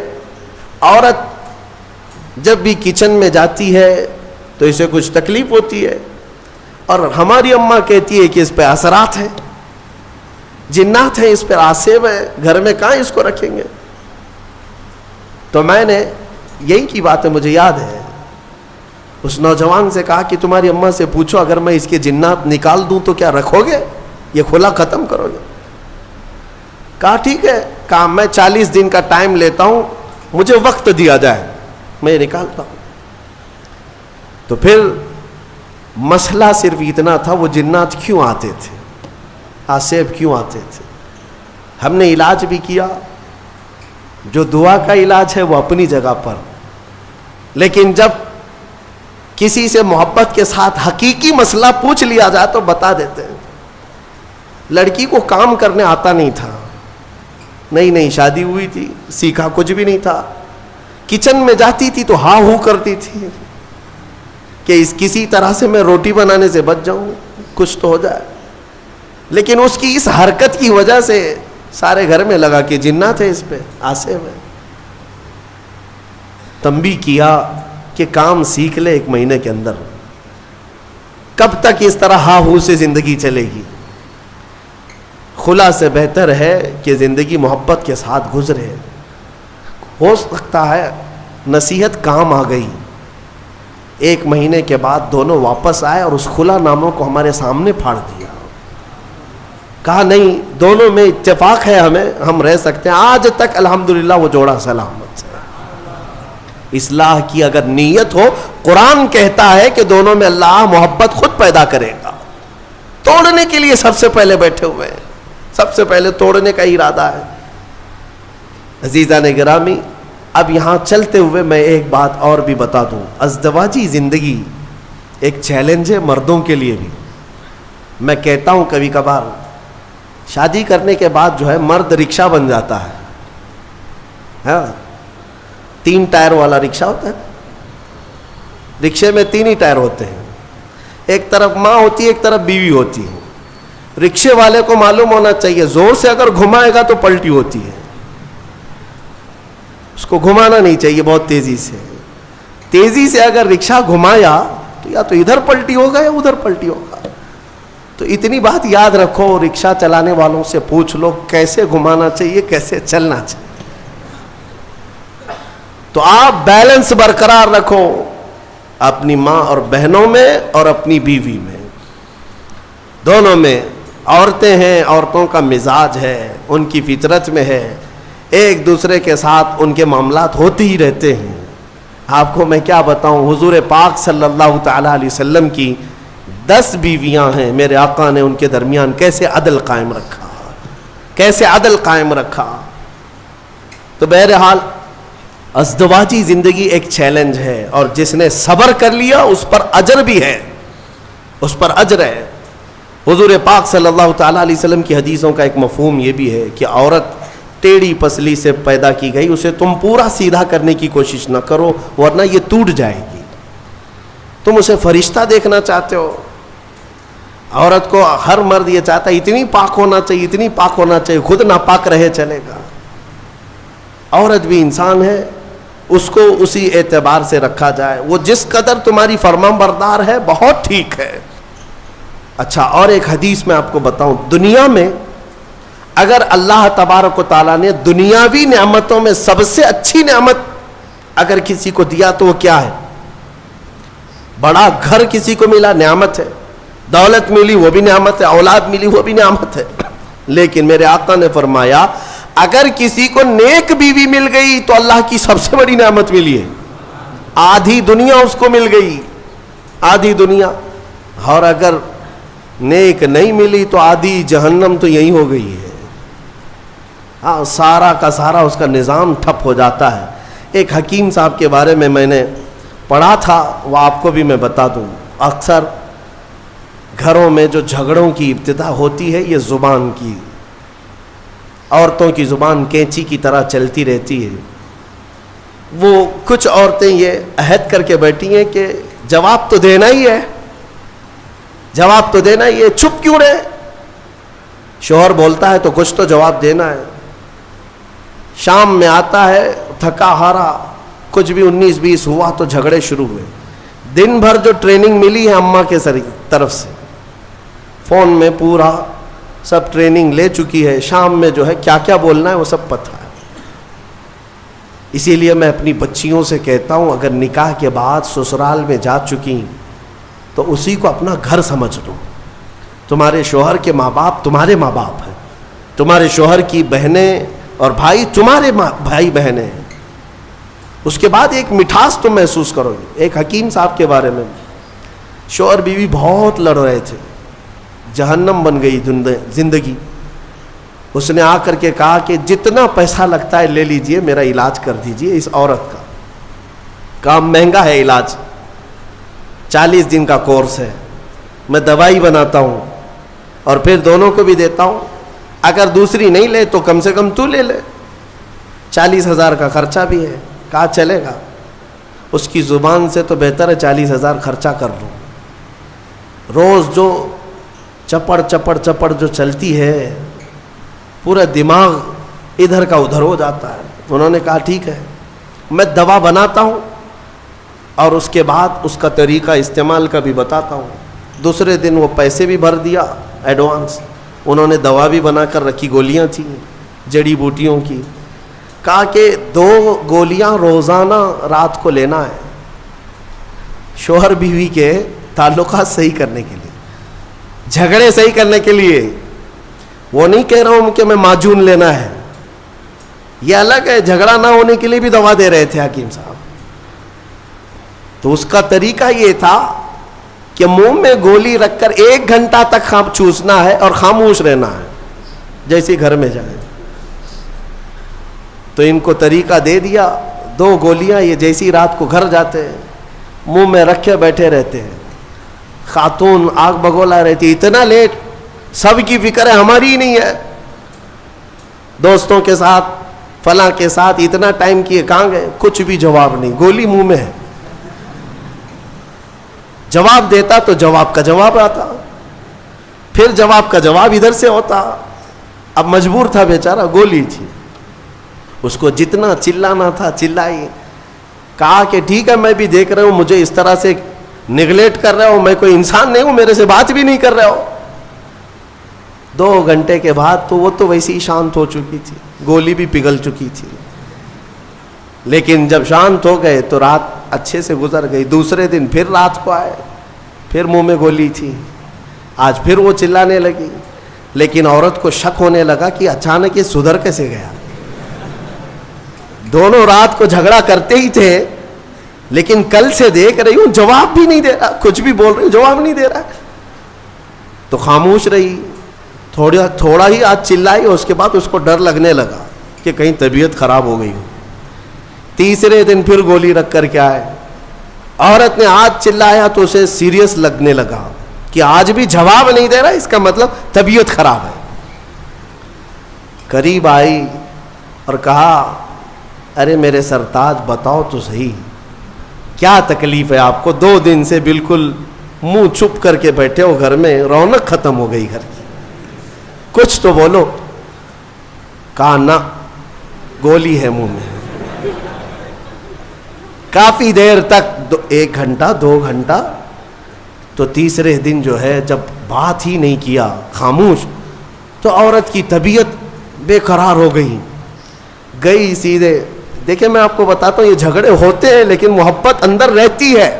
عورت جب بھی کچن میں جاتی ہے تو اسے کچھ تکلیف ہوتی ہے، اور ہماری اماں کہتی ہے کہ اس پہ اثرات ہیں، جنات ہیں، اس پہ آسیب ہے، گھر میں کہاں اس کو رکھیں گے؟ تو میں نے یہی کی بات ہے، مجھے یاد ہے، اس نوجوان سے کہا کہ تمہاری اماں سے پوچھو اگر میں اس کے جنات نکال دوں تو کیا رکھو گے؟ یہ کھلا ختم کرو گے؟ کہا ٹھیک ہے، کہا میں 40 دن کا ٹائم لیتا ہوں، مجھے وقت دیا جائے، میں نکالتا ہوں۔ تو پھر مسئلہ صرف اتنا تھا، وہ جنات کیوں آتے تھے، آسیب کیوں آتے تھے؟ ہم نے علاج بھی کیا، جو دعا کا علاج ہے وہ اپنی جگہ پر، لیکن جب کسی سے محبت کے ساتھ حقیقی مسئلہ پوچھ لیا جائے تو بتا دیتے ہیں۔ لڑکی کو کام کرنے آتا نہیں تھا، نئی شادی ہوئی تھی، سیکھا کچھ بھی نہیں تھا، کچن میں جاتی تھی تو ہاں ہو کرتی تھی کہ کسی طرح سے میں روٹی بنانے سے بچ جاؤں، کچھ تو ہو جائے، لیکن اس کی اس حرکت کی وجہ سے سارے گھر میں لگا کہ جنات ہے، اس پہ آسیب ہے۔ تنبیہ کیا کہ کام سیکھ لے 1 مہینے کے اندر، کب تک اس طرح ہاں ہو سے زندگی چلے گی؟ خلا سے بہتر ہے کہ زندگی محبت کے ساتھ گزرے۔ ہو سکتا ہے نصیحت کام آ گئی، 1 مہینے کے بعد دونوں واپس آئے اور اس خلا ناموں کو ہمارے سامنے پھاڑ دیا، کہا نہیں دونوں میں اتفاق ہے، ہم رہ سکتے ہیں۔ آج تک الحمدللہ وہ جوڑا سلامت ہے۔ اصلاح کی اگر نیت ہو، قرآن کہتا ہے کہ دونوں میں اللہ محبت خود پیدا کرے گا۔ توڑنے کے لیے سب سے پہلے بیٹھے ہوئے ہیں، سب سے پہلے توڑنے کا ارادہ ہے۔ عزیزان گرامی، اب یہاں چلتے ہوئے میں ایک بات اور بھی بتا دوں، ازدواجی زندگی ایک چیلنج ہے مردوں کے لیے بھی۔ میں کہتا ہوں کبھی کبھار شادی کرنے کے بعد جو ہے مرد رکشہ بن جاتا ہے، ہاں 3 ٹائر والا رکشہ ہوتا ہے، رکشے میں 3 ہی ٹائر ہوتے ہیں، ایک طرف ماں ہوتی ہے، ایک طرف بیوی ہوتی ہے۔ رکشے والے کو معلوم ہونا چاہیے زور سے اگر گھمائے گا تو پلٹی ہوتی ہے، اس کو گھمانا نہیں چاہیے بہت تیزی سے اگر رکشہ گھمایا تو یا تو ادھر پلٹی ہوگا یا ادھر پلٹی ہوگا۔ تو اتنی بات یاد رکھو، رکشہ چلانے والوں سے پوچھ لو کیسے گھمانا چاہیے، کیسے چلنا چاہیے، تو آپ بیلنس برقرار رکھو اپنی ماں اور بہنوں میں اور اپنی بیوی میں، دونوں میں۔ عورتیں ہیں، عورتوں کا مزاج ہے، ان کی فطرت میں ہے، ایک دوسرے کے ساتھ ان کے معاملات ہوتے ہی رہتے ہیں۔ آپ کو میں کیا بتاؤں، حضور پاک صلی اللہ تعالی علیہ وسلم کی 10 بیویاں ہیں، میرے آقا نے ان کے درمیان کیسے عدل قائم رکھا، کیسے عدل قائم رکھا۔ تو بہرحال ازدواجی زندگی ایک چیلنج ہے، اور جس نے صبر کر لیا اس پر اجر بھی ہے، اس پر اجر ہے۔ حضور پاک صلی اللہ تعالیٰ علیہ وسلم کی حدیثوں کا ایک مفہوم یہ بھی ہے کہ عورت ٹیڑھی پسلی سے پیدا کی گئی، اسے تم پورا سیدھا کرنے کی کوشش نہ کرو ورنہ یہ ٹوٹ جائے گی۔ تم اسے فرشتہ دیکھنا چاہتے ہو، عورت کو ہر مرد یہ چاہتا ہے اتنی پاک ہونا چاہیے، اتنی پاک ہونا چاہیے، خود ناپاک رہے چلے گا۔ عورت بھی انسان ہے، اس کو اسی اعتبار سے رکھا جائے، وہ جس قدر تمہاری فرمان بردار ہے بہت ٹھیک ہے۔ اچھا، اور ایک حدیث میں آپ کو بتاؤں، دنیا میں اگر اللہ تبارک و تعالیٰ نے دنیاوی نعمتوں میں سب سے اچھی نعمت اگر کسی کو دیا تو وہ کیا ہے؟ بڑا گھر کسی کو ملا نعمت ہے، دولت ملی وہ بھی نعمت ہے، اولاد ملی وہ بھی نعمت ہے، لیکن میرے آقا نے فرمایا اگر کسی کو نیک بیوی مل گئی تو اللہ کی سب سے بڑی نعمت ملی ہے، آدھی دنیا اس کو مل گئی، آدھی دنیا، اور اگر نیک نہیں ملی تو آدھی جہنم تو یہی ہو گئی ہے، ہاں سارا کا سارا اس کا نظام ٹھپ ہو جاتا ہے۔ ایک حکیم صاحب کے بارے میں نے پڑھا تھا، وہ آپ کو بھی میں بتا دوں، اکثر گھروں میں جو جھگڑوں کی ابتدا ہوتی ہے یہ زبان کی، عورتوں کی زبان کینچی کی طرح چلتی رہتی ہے۔ وہ کچھ عورتیں یہ عہد کر کے بیٹھی ہیں کہ جواب تو دینا ہی ہے، جواب تو دینا ہی ہے، چپ کیوں رہے، شوہر بولتا ہے تو کچھ تو جواب دینا ہے۔ شام میں آتا ہے تھکا ہارا، کچھ بھی 19-20 ہوا تو جھگڑے شروع ہوئے۔ دن بھر جو ٹریننگ ملی ہے اماں کے طرف سے، فون میں پورا سب ٹریننگ لے چکی ہے، شام میں جو ہے کیا کیا بولنا ہے وہ سب پتہ ہے۔ اسی لیے میں اپنی بچیوں سے کہتا ہوں اگر نکاح کے بعد سسرال میں جا چکی تو اسی کو اپنا گھر سمجھ لو۔ تمہارے شوہر کے ماں باپ تمہارے ماں باپ ہیں، تمہارے شوہر کی بہنیں اور بھائی تمہارے بھائی بہنیں ہیں۔ اس کے بعد ایک مٹھاس تم محسوس کرو گے۔ ایک حکیم صاحب کے بارے میں، شوہر بیوی بہت لڑ رہے تھے، جہنم بن گئی زندگی۔ اس نے آ کر کے کہا کہ جتنا پیسہ لگتا ہے لے لیجئے، میرا علاج کر دیجئے اس عورت کا، کام مہنگا ہے علاج، 40 دن کا کورس ہے، میں دوائی بناتا ہوں اور پھر دونوں کو بھی دیتا ہوں، اگر دوسری نہیں لے تو کم سے کم تو لے لے، 40,000 کا خرچہ بھی ہے۔ کہا چلے گا، اس کی زبان سے تو بہتر ہے 40,000 خرچہ کر لوں۔ روز جو چپڑ جو چلتی ہے، پورا دماغ ادھر کا ادھر ہو جاتا ہے۔ انہوں نے کہا ٹھیک ہے میں دوا بناتا ہوں اور اس کے بعد اس کا طریقہ استعمال کا بھی بتاتا ہوں۔ دوسرے دن وہ پیسے بھی بھر دیا ایڈوانس، انہوں نے دوا بھی بنا کر رکھی، گولیاں تھیں جڑی بوٹیوں کی۔ کہا کہ 2 گولیاں روزانہ رات کو لینا ہے، شوہر بیوی کے تعلقات صحیح کرنے کے لیے، جھگڑے صحیح کرنے کے لیے۔ وہ نہیں کہہ رہا ہوں کہ میں معجون لینا ہے، یہ الگ ہے، جھگڑا نہ ہونے کے لیے بھی دوا دے رہے تھے حکیم صاحب۔ تو اس کا طریقہ یہ تھا کہ منہ میں گولی رکھ کر 1 گھنٹہ تک چوسنا ہے اور خاموش رہنا ہے، جیسے گھر میں جائے۔ تو ان کو طریقہ دے دیا، 2 گولیاں، یہ جیسی رات کو گھر جاتے ہیں منہ میں رکھے بیٹھے رہتے ہیں۔ خاتون آگ بگولا رہتی، اتنا لیٹ، سب کی فکر ہے ہماری ہی نہیں ہے، دوستوں کے ساتھ فلاں کے ساتھ اتنا ٹائم کیے کہاں گئے، کچھ بھی جواب نہیں، گولی منہ میں ہے۔ جواب دیتا تو جواب کا جواب آتا، پھر جواب کا جواب ادھر سے ہوتا، اب مجبور تھا بیچارہ، گولی تھی، اس کو جتنا چلانا تھا چلائی۔ کہا کہ ٹھیک ہے میں بھی دیکھ رہا ہوں مجھے اس طرح سے نگلیکٹ کر رہا ہوں، میں کوئی انسان نہیں ہوں، میرے سے بات بھی نہیں کر رہا ہو۔ 2 گھنٹے کے بعد تو وہ تو ویسی ہی شانت ہو چکی تھی، گولی بھی پگھل چکی تھی، لیکن جب شانت ہو گئے تو رات اچھے سے گزر گئی۔ دوسرے دن پھر رات کو آئے، پھر منہ میں گولی تھی، آج پھر وہ چلانے لگی، لیکن عورت کو شک ہونے لگا کہ اچانک یہ سدھر کیسے گیا۔ دونوں رات کو جھگڑا کرتے ہی تھے، لیکن کل سے دیکھ رہی ہوں جواب بھی نہیں دے رہا، کچھ بھی بول رہی ہوں جواب نہیں دے رہا، تو خاموش رہی۔ تھوڑا ہی آج چلائی، اور اس کے بعد اس کو ڈر لگنے لگا کہ کہیں طبیعت خراب ہو گئی ہو۔ تیسرے دن پھر گولی رکھ کر کے آئے، عورت نے آج چلایا تو اسے سیریس لگنے لگا کہ آج بھی جواب نہیں دے رہا، اس کا مطلب طبیعت خراب ہے۔ قریب آئی اور کہا ارے میرے سرتاج بتاؤ تو صحیح کیا تکلیف ہے آپ کو، 2 دن سے بالکل منہ چھپ کر کے بیٹھے ہو گھر میں، رونق ختم ہو گئی گھر کی، کچھ تو بولو۔ کہا نہ گولی ہے منہ میں۔ کافی دیر تک 1 گھنٹہ 2 گھنٹہ، تو تیسرے دن جو ہے جب بات ہی نہیں کیا، خاموش، تو عورت کی طبیعت بے قرار ہو گئی سیدھے۔ دیکھیں میں آپ کو بتاتا ہوں یہ جھگڑے ہوتے ہیں لیکن محبت اندر رہتی ہے،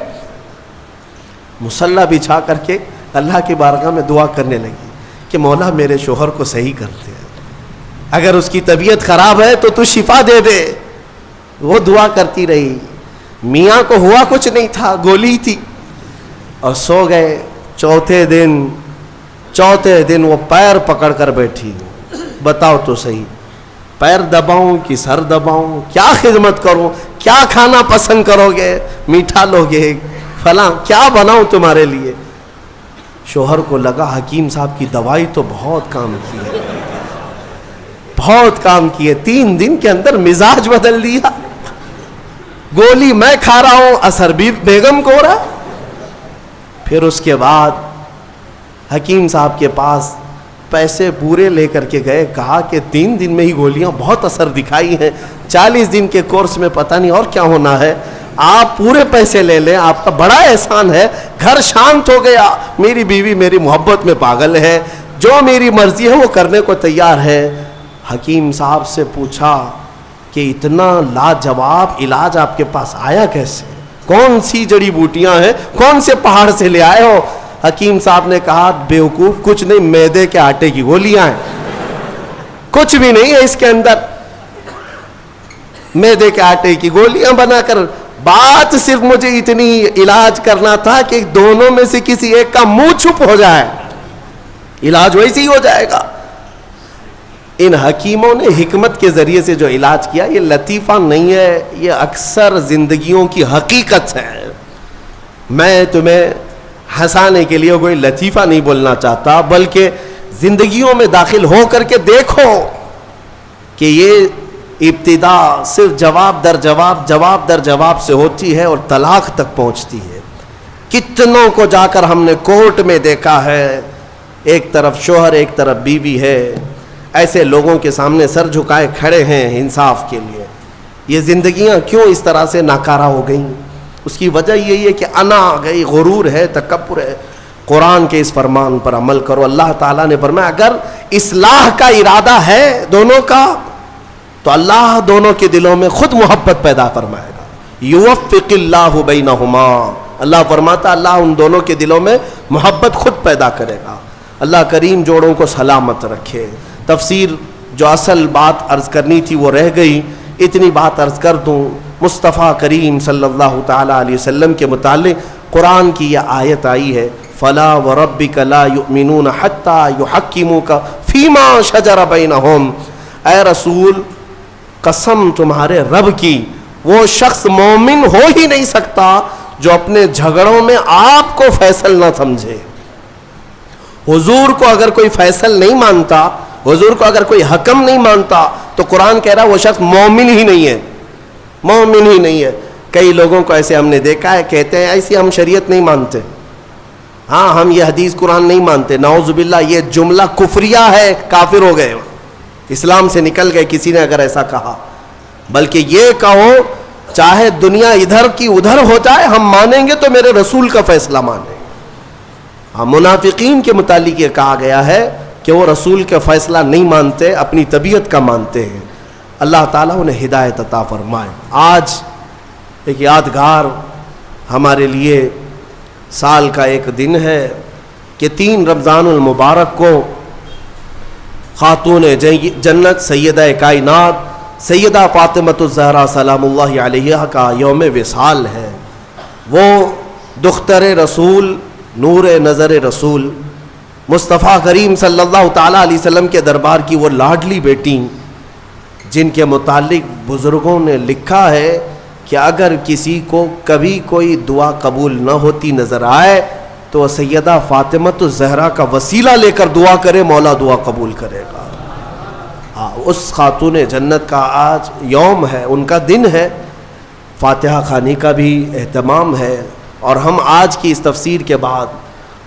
مصلی بچھا کر کے اللہ کی بارگاہ میں دعا کرنے لگی کہ مولا میرے شوہر کو صحیح کر دے، اگر اس کی طبیعت خراب ہے تو شفا دے دے۔ وہ دعا کرتی رہی، میاں کو ہوا کچھ نہیں تھا، گولی تھی، اور سو گئے۔ چوتھے دن وہ پیر پکڑ کر بیٹھی، بتاؤ تو صحیح، پیر دباؤں کہ سر دباؤں، کیا خدمت کروں، کیا کھانا پسند کرو گے، میٹھا لوگے، فلاں کیا بناؤں تمہارے لیے؟ شوہر کو لگا حکیم صاحب کی دوائی تو بہت کام کی ہے، بہت کام کی ہے، 3 دن کے اندر مزاج بدل دیا، گولی میں کھا رہا ہوں، اثر بھی بیگم کو ہو رہا۔ پھر اس کے بعد حکیم صاحب کے پاس پیسے پورے لے کر کے گئے، کہا کہ 3 دن میں ہی گولیاں بہت اثر دکھائی ہیں، 40 دن کے کورس میں پتہ نہیں اور کیا ہونا ہے، آپ پورے پیسے لے لیں، آپ کا بڑا احسان ہے، گھر شانت ہو گیا، میری بیوی میری محبت میں پاگل ہے، جو میری مرضی ہے وہ کرنے کو تیار ہے۔ حکیم صاحب سے پوچھا کہ اتنا لاجواب علاج آپ کے پاس آیا کیسے، کون سی جڑی بوٹیاں ہیں، کون سے پہاڑ سے لے آئے ہو؟ حکیم صاحب نے کہا بیوقوف کچھ نہیں، میدے کے آٹے کی گولیاں ہیں، کچھ بھی نہیں ہے اس کے اندر، میدے کے آٹے کی گولیاں بنا کر، بات صرف مجھے اتنی علاج کرنا تھا کہ دونوں میں سے کسی ایک کا منہ چھپ ہو جائے، علاج ویسے ہی ہو جائے گا۔ ان حکیموں نے حکمت کے ذریعے سے جو علاج کیا، یہ لطیفہ نہیں ہے، یہ اکثر زندگیوں کی حقیقت ہے۔ میں تمہیں ہنسانے کے لیے کوئی لطیفہ نہیں بولنا چاہتا، بلکہ زندگیوں میں داخل ہو کر کے دیکھو کہ یہ ابتدا صرف جواب در جواب سے ہوتی ہے اور طلاق تک پہنچتی ہے۔ کتنوں کو جا کر ہم نے کورٹ میں دیکھا ہے، ایک طرف شوہر ایک طرف بیوی ہے، ایسے لوگوں کے سامنے سر جھکائے کھڑے ہیں انصاف کے لیے۔ یہ زندگیاں کیوں اس طرح سے ناکارہ ہو گئیں؟ اس کی وجہ یہی ہے کہ انا آ گئی، غرور ہے، تکبر ہے۔ قرآن کے اس فرمان پر عمل کرو۔ اللہ تعالیٰ نے فرمایا اگر اصلاح کا ارادہ ہے دونوں کا تو اللہ دونوں کے دلوں میں خود محبت پیدا فرمائے گا۔ یوفق اللہ بینہما، اللہ فرماتا اللہ ان دونوں کے دلوں میں محبت خود پیدا کرے گا۔ اللہ کریم جوڑوں کو سلامت رکھے۔ تفسیر جو اصل بات عرض کرنی تھی وہ رہ گئی، اتنی بات عرض کر دوں۔ مصطفیٰ کریم صلی اللہ تعالیٰ علیہ وسلم کے متعلق قرآن کی یہ آیت آئی ہے، فَلَا وَرَبِّكَ لَا يُؤْمِنُونَ حَتَّى يُحَكِّمُوكَ فِي مَا شَجَرَ بَيْنَهُمْ۔ اے رسول قسم تمہارے رب کی، وہ شخص مومن ہو ہی نہیں سکتا جو اپنے جھگڑوں میں آپ کو فیصل نہ سمجھے۔ حضور کو اگر کوئی فیصل نہیں مانتا، حضور کو اگر کوئی حکم نہیں مانتا تو قرآن کہہ رہا وہ شخص مومن ہی نہیں ہے، مومن ہی نہیں ہے۔ کئی لوگوں کو ایسے ہم نے دیکھا ہے، کہتے ہیں ایسی ہم شریعت نہیں مانتے، ہاں ہم یہ حدیث قرآن نہیں مانتے، نعوذ باللہ یہ جملہ کفریہ ہے، کافر ہو گئے، اسلام سے نکل گئے کسی نے اگر ایسا کہا۔ بلکہ یہ کہو چاہے دنیا ادھر کی ادھر ہو جائے ہم مانیں گے تو میرے رسول کا فیصلہ مانیں گے۔ ہاں منافقین کے متعلق یہ کہا گیا ہے کہ وہ رسول کا فیصلہ نہیں مانتے، اپنی طبیعت کا مانتے ہیں۔ اللہ تعالیٰ انہیں ہدایت عطا فرمائے۔ آج ایک یادگار ہمارے لیے سال کا ایک دن ہے کہ 3 رمضان المبارک کو خاتون جنت سیدہ کائنات سیدہ فاطمۃ الزہرا سلام اللہ علیہا کا یوم وصال ہے۔ وہ دختر رسول، نور نظر رسول، مصطفیٰ کریم صلی اللہ تعالیٰ علیہ وسلم کے دربار کی وہ لاڈلی بیٹی جن کے متعلق بزرگوں نے لکھا ہے کہ اگر کسی کو کبھی کوئی دعا قبول نہ ہوتی نظر آئے تو سیدہ فاطمۃ الزہرا کا وسیلہ لے کر دعا کرے، مولا دعا قبول کرے گا۔ ہاں اس خاتون جنت کا آج یوم ہے، ان کا دن ہے، فاتحہ خوانی کا بھی اہتمام ہے، اور ہم آج کی اس تفسیر کے بعد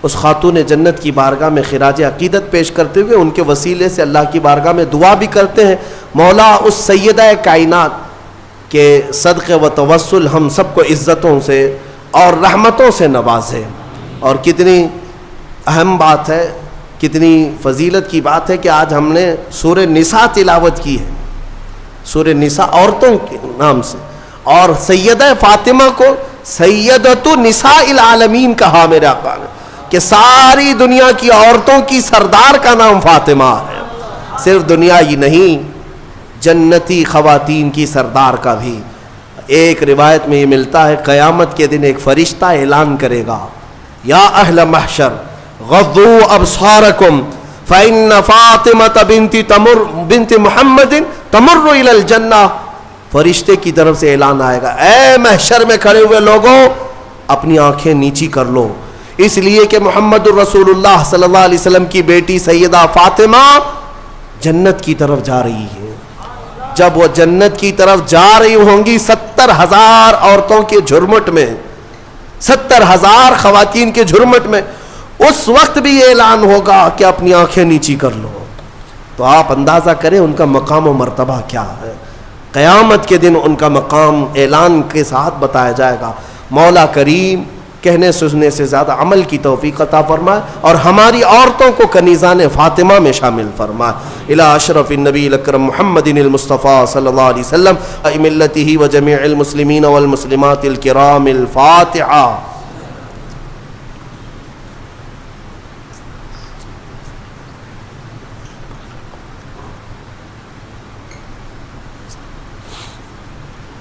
اس خاتون جنت کی بارگاہ میں خراج عقیدت پیش کرتے ہوئے ان کے وسیلے سے اللہ کی بارگاہ میں دعا بھی کرتے ہیں، مولا اس سیدہ کائنات کے صدقے و توسل ہم سب کو عزتوں سے اور رحمتوں سے نوازے۔ اور کتنی اہم بات ہے، کتنی فضیلت کی بات ہے کہ آج ہم نے سورہ نساء تلاوت کی ہے، سورہ نساء عورتوں کے نام سے، اور سیدہ فاطمہ کو سیدۃ نساء العالمین کہا میرے آقا نے کہ ساری دنیا کی عورتوں کی سردار کا نام فاطمہ ہے. صرف دنیا ہی نہیں، جنتی خواتین کی سردار کا بھی. ایک روایت میں یہ ملتا ہے قیامت کے دن ایک فرشتہ اعلان کرے گا، یا اہل محشر غضوا ابصارکم فإن فاطمة بنت محمد تمر إلى الجنہ. فرشتے کی طرف سے اعلان آئے گا، اے محشر میں کھڑے ہوئے لوگوں اپنی آنکھیں نیچی کر لو، اس لیے کہ محمد الرسول اللہ صلی اللہ علیہ وسلم کی بیٹی سیدہ فاطمہ جنت کی طرف جا رہی ہے. جب وہ جنت کی طرف جا رہی ہوں گی 70,000 عورتوں کے جھرمٹ میں، 70,000 خواتین کے جھرمٹ میں، اس وقت بھی یہ اعلان ہوگا کہ اپنی آنکھیں نیچی کر لو. تو آپ اندازہ کریں ان کا مقام و مرتبہ کیا ہے. قیامت کے دن ان کا مقام اعلان کے ساتھ بتایا جائے گا. مولا کریم کہنے سننے سے زیادہ عمل کی توفیق عطا فرمائے اور ہماری عورتوں کو کنیزان فاطمہ میں شامل فرمائے. الی اشرف النبی الاکرم محمد المصطفیٰ صلی اللہ علیہ وسلم ملتہ و جمیع المسلمین والمسلمات الکرام. الفاتحہ.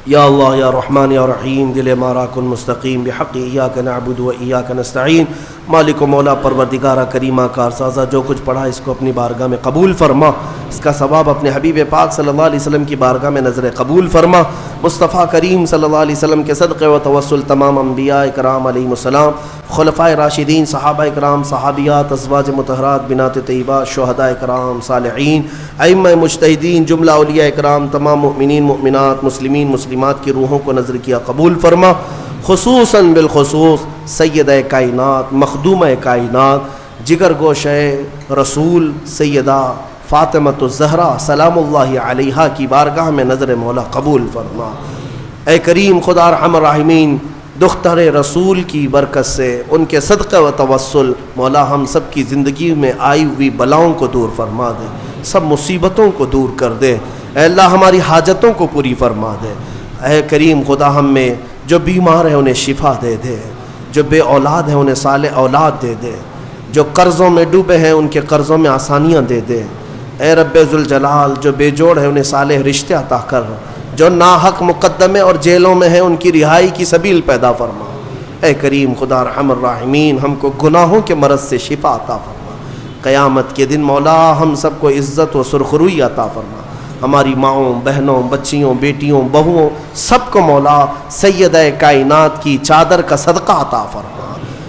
یا اللہ یا رحمان یا رحیم دل ہمارا کن مستقیم بحق ایاک نعبد و ایاک نستعین. مالک و مولا پروردگارہ کریمہ کارسازہ جو کچھ پڑھا اس کو اپنی بارگاہ میں قبول فرما، اس کا ثواب اپنے حبیب پاک صلی اللہ علیہ وسلم کی بارگاہ میں نظر قبول فرما. مصطفیٰ کریم صلی اللہ علیہ وسلم کے صدقے و توسل تمام انبیاء کرام علیہم السلام، خلفائے راشدین، صحابہ کرام، صحابیات، ازواج مطہرات، بنات طیبات، شہداء کرام، صالحین، ائمہ مجتہدین، جملہ اولیاء کرام، تمام مؤمنین مؤمنات، مسلمین مسلمات کی روحوں کو نظر کیا قبول فرما. خصوصاً بالخصوص سیدہ کائنات، مخدومہ کائنات، جگر گوشہ رسول سیدہ فاطمۃ الزہرا سلام اللہ علیہا کی بارگاہ میں نظر مولا قبول فرما. اے کریم خدا ارحم الراحمین، دختر رسول کی برکت سے ان کے صدقہ و توسل مولا ہم سب کی زندگی میں آئی ہوئی بلاؤں کو دور فرما دے، سب مصیبتوں کو دور کر دے. اے اللہ ہماری حاجتوں کو پوری فرما دے. اے کریم خدا ہم میں جو بیمار ہیں انہیں شفا دے دے، جو بے اولاد ہیں انہیں صالح اولاد دے دے، جو قرضوں میں ڈوبے ہیں ان کے قرضوں میں آسانیاں دے دے. اے رب ذوالجلال جو بے جوڑ ہیں انہیں صالح رشتے عطا کر، جو ناحق مقدمے اور جیلوں میں ہیں ان کی رہائی کی سبیل پیدا فرما. اے کریم خدا ارحم الراحمین ہم کو گناہوں کے مرض سے شفا عطا فرما. قیامت کے دن مولا ہم سب کو عزت و سرخروئی عطا فرما. ہماری ماؤں، بہنوں، بچیوں، بیٹیوں، بہوؤں سب کو مولا سیدہ کائنات کی چادر کا صدقہ عطا فرما.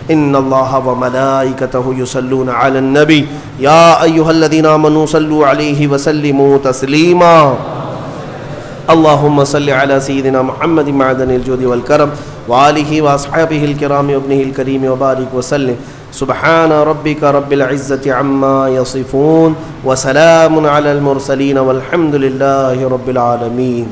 ان اللہ وملائکتہ یصلون علی النبی یا ایھا الذین آمنوا صلوا علیہ وسلموا تسلیما. اللہم صل علی سیدنا محمد معدن الجود والکرم وآلہ واصحابہ الکرام وابنہ الکریم وبارک وسلم. سبحان ربک رب العزة عما یصفون وسلام علی المرسلین والحمد للہ رب العالمین.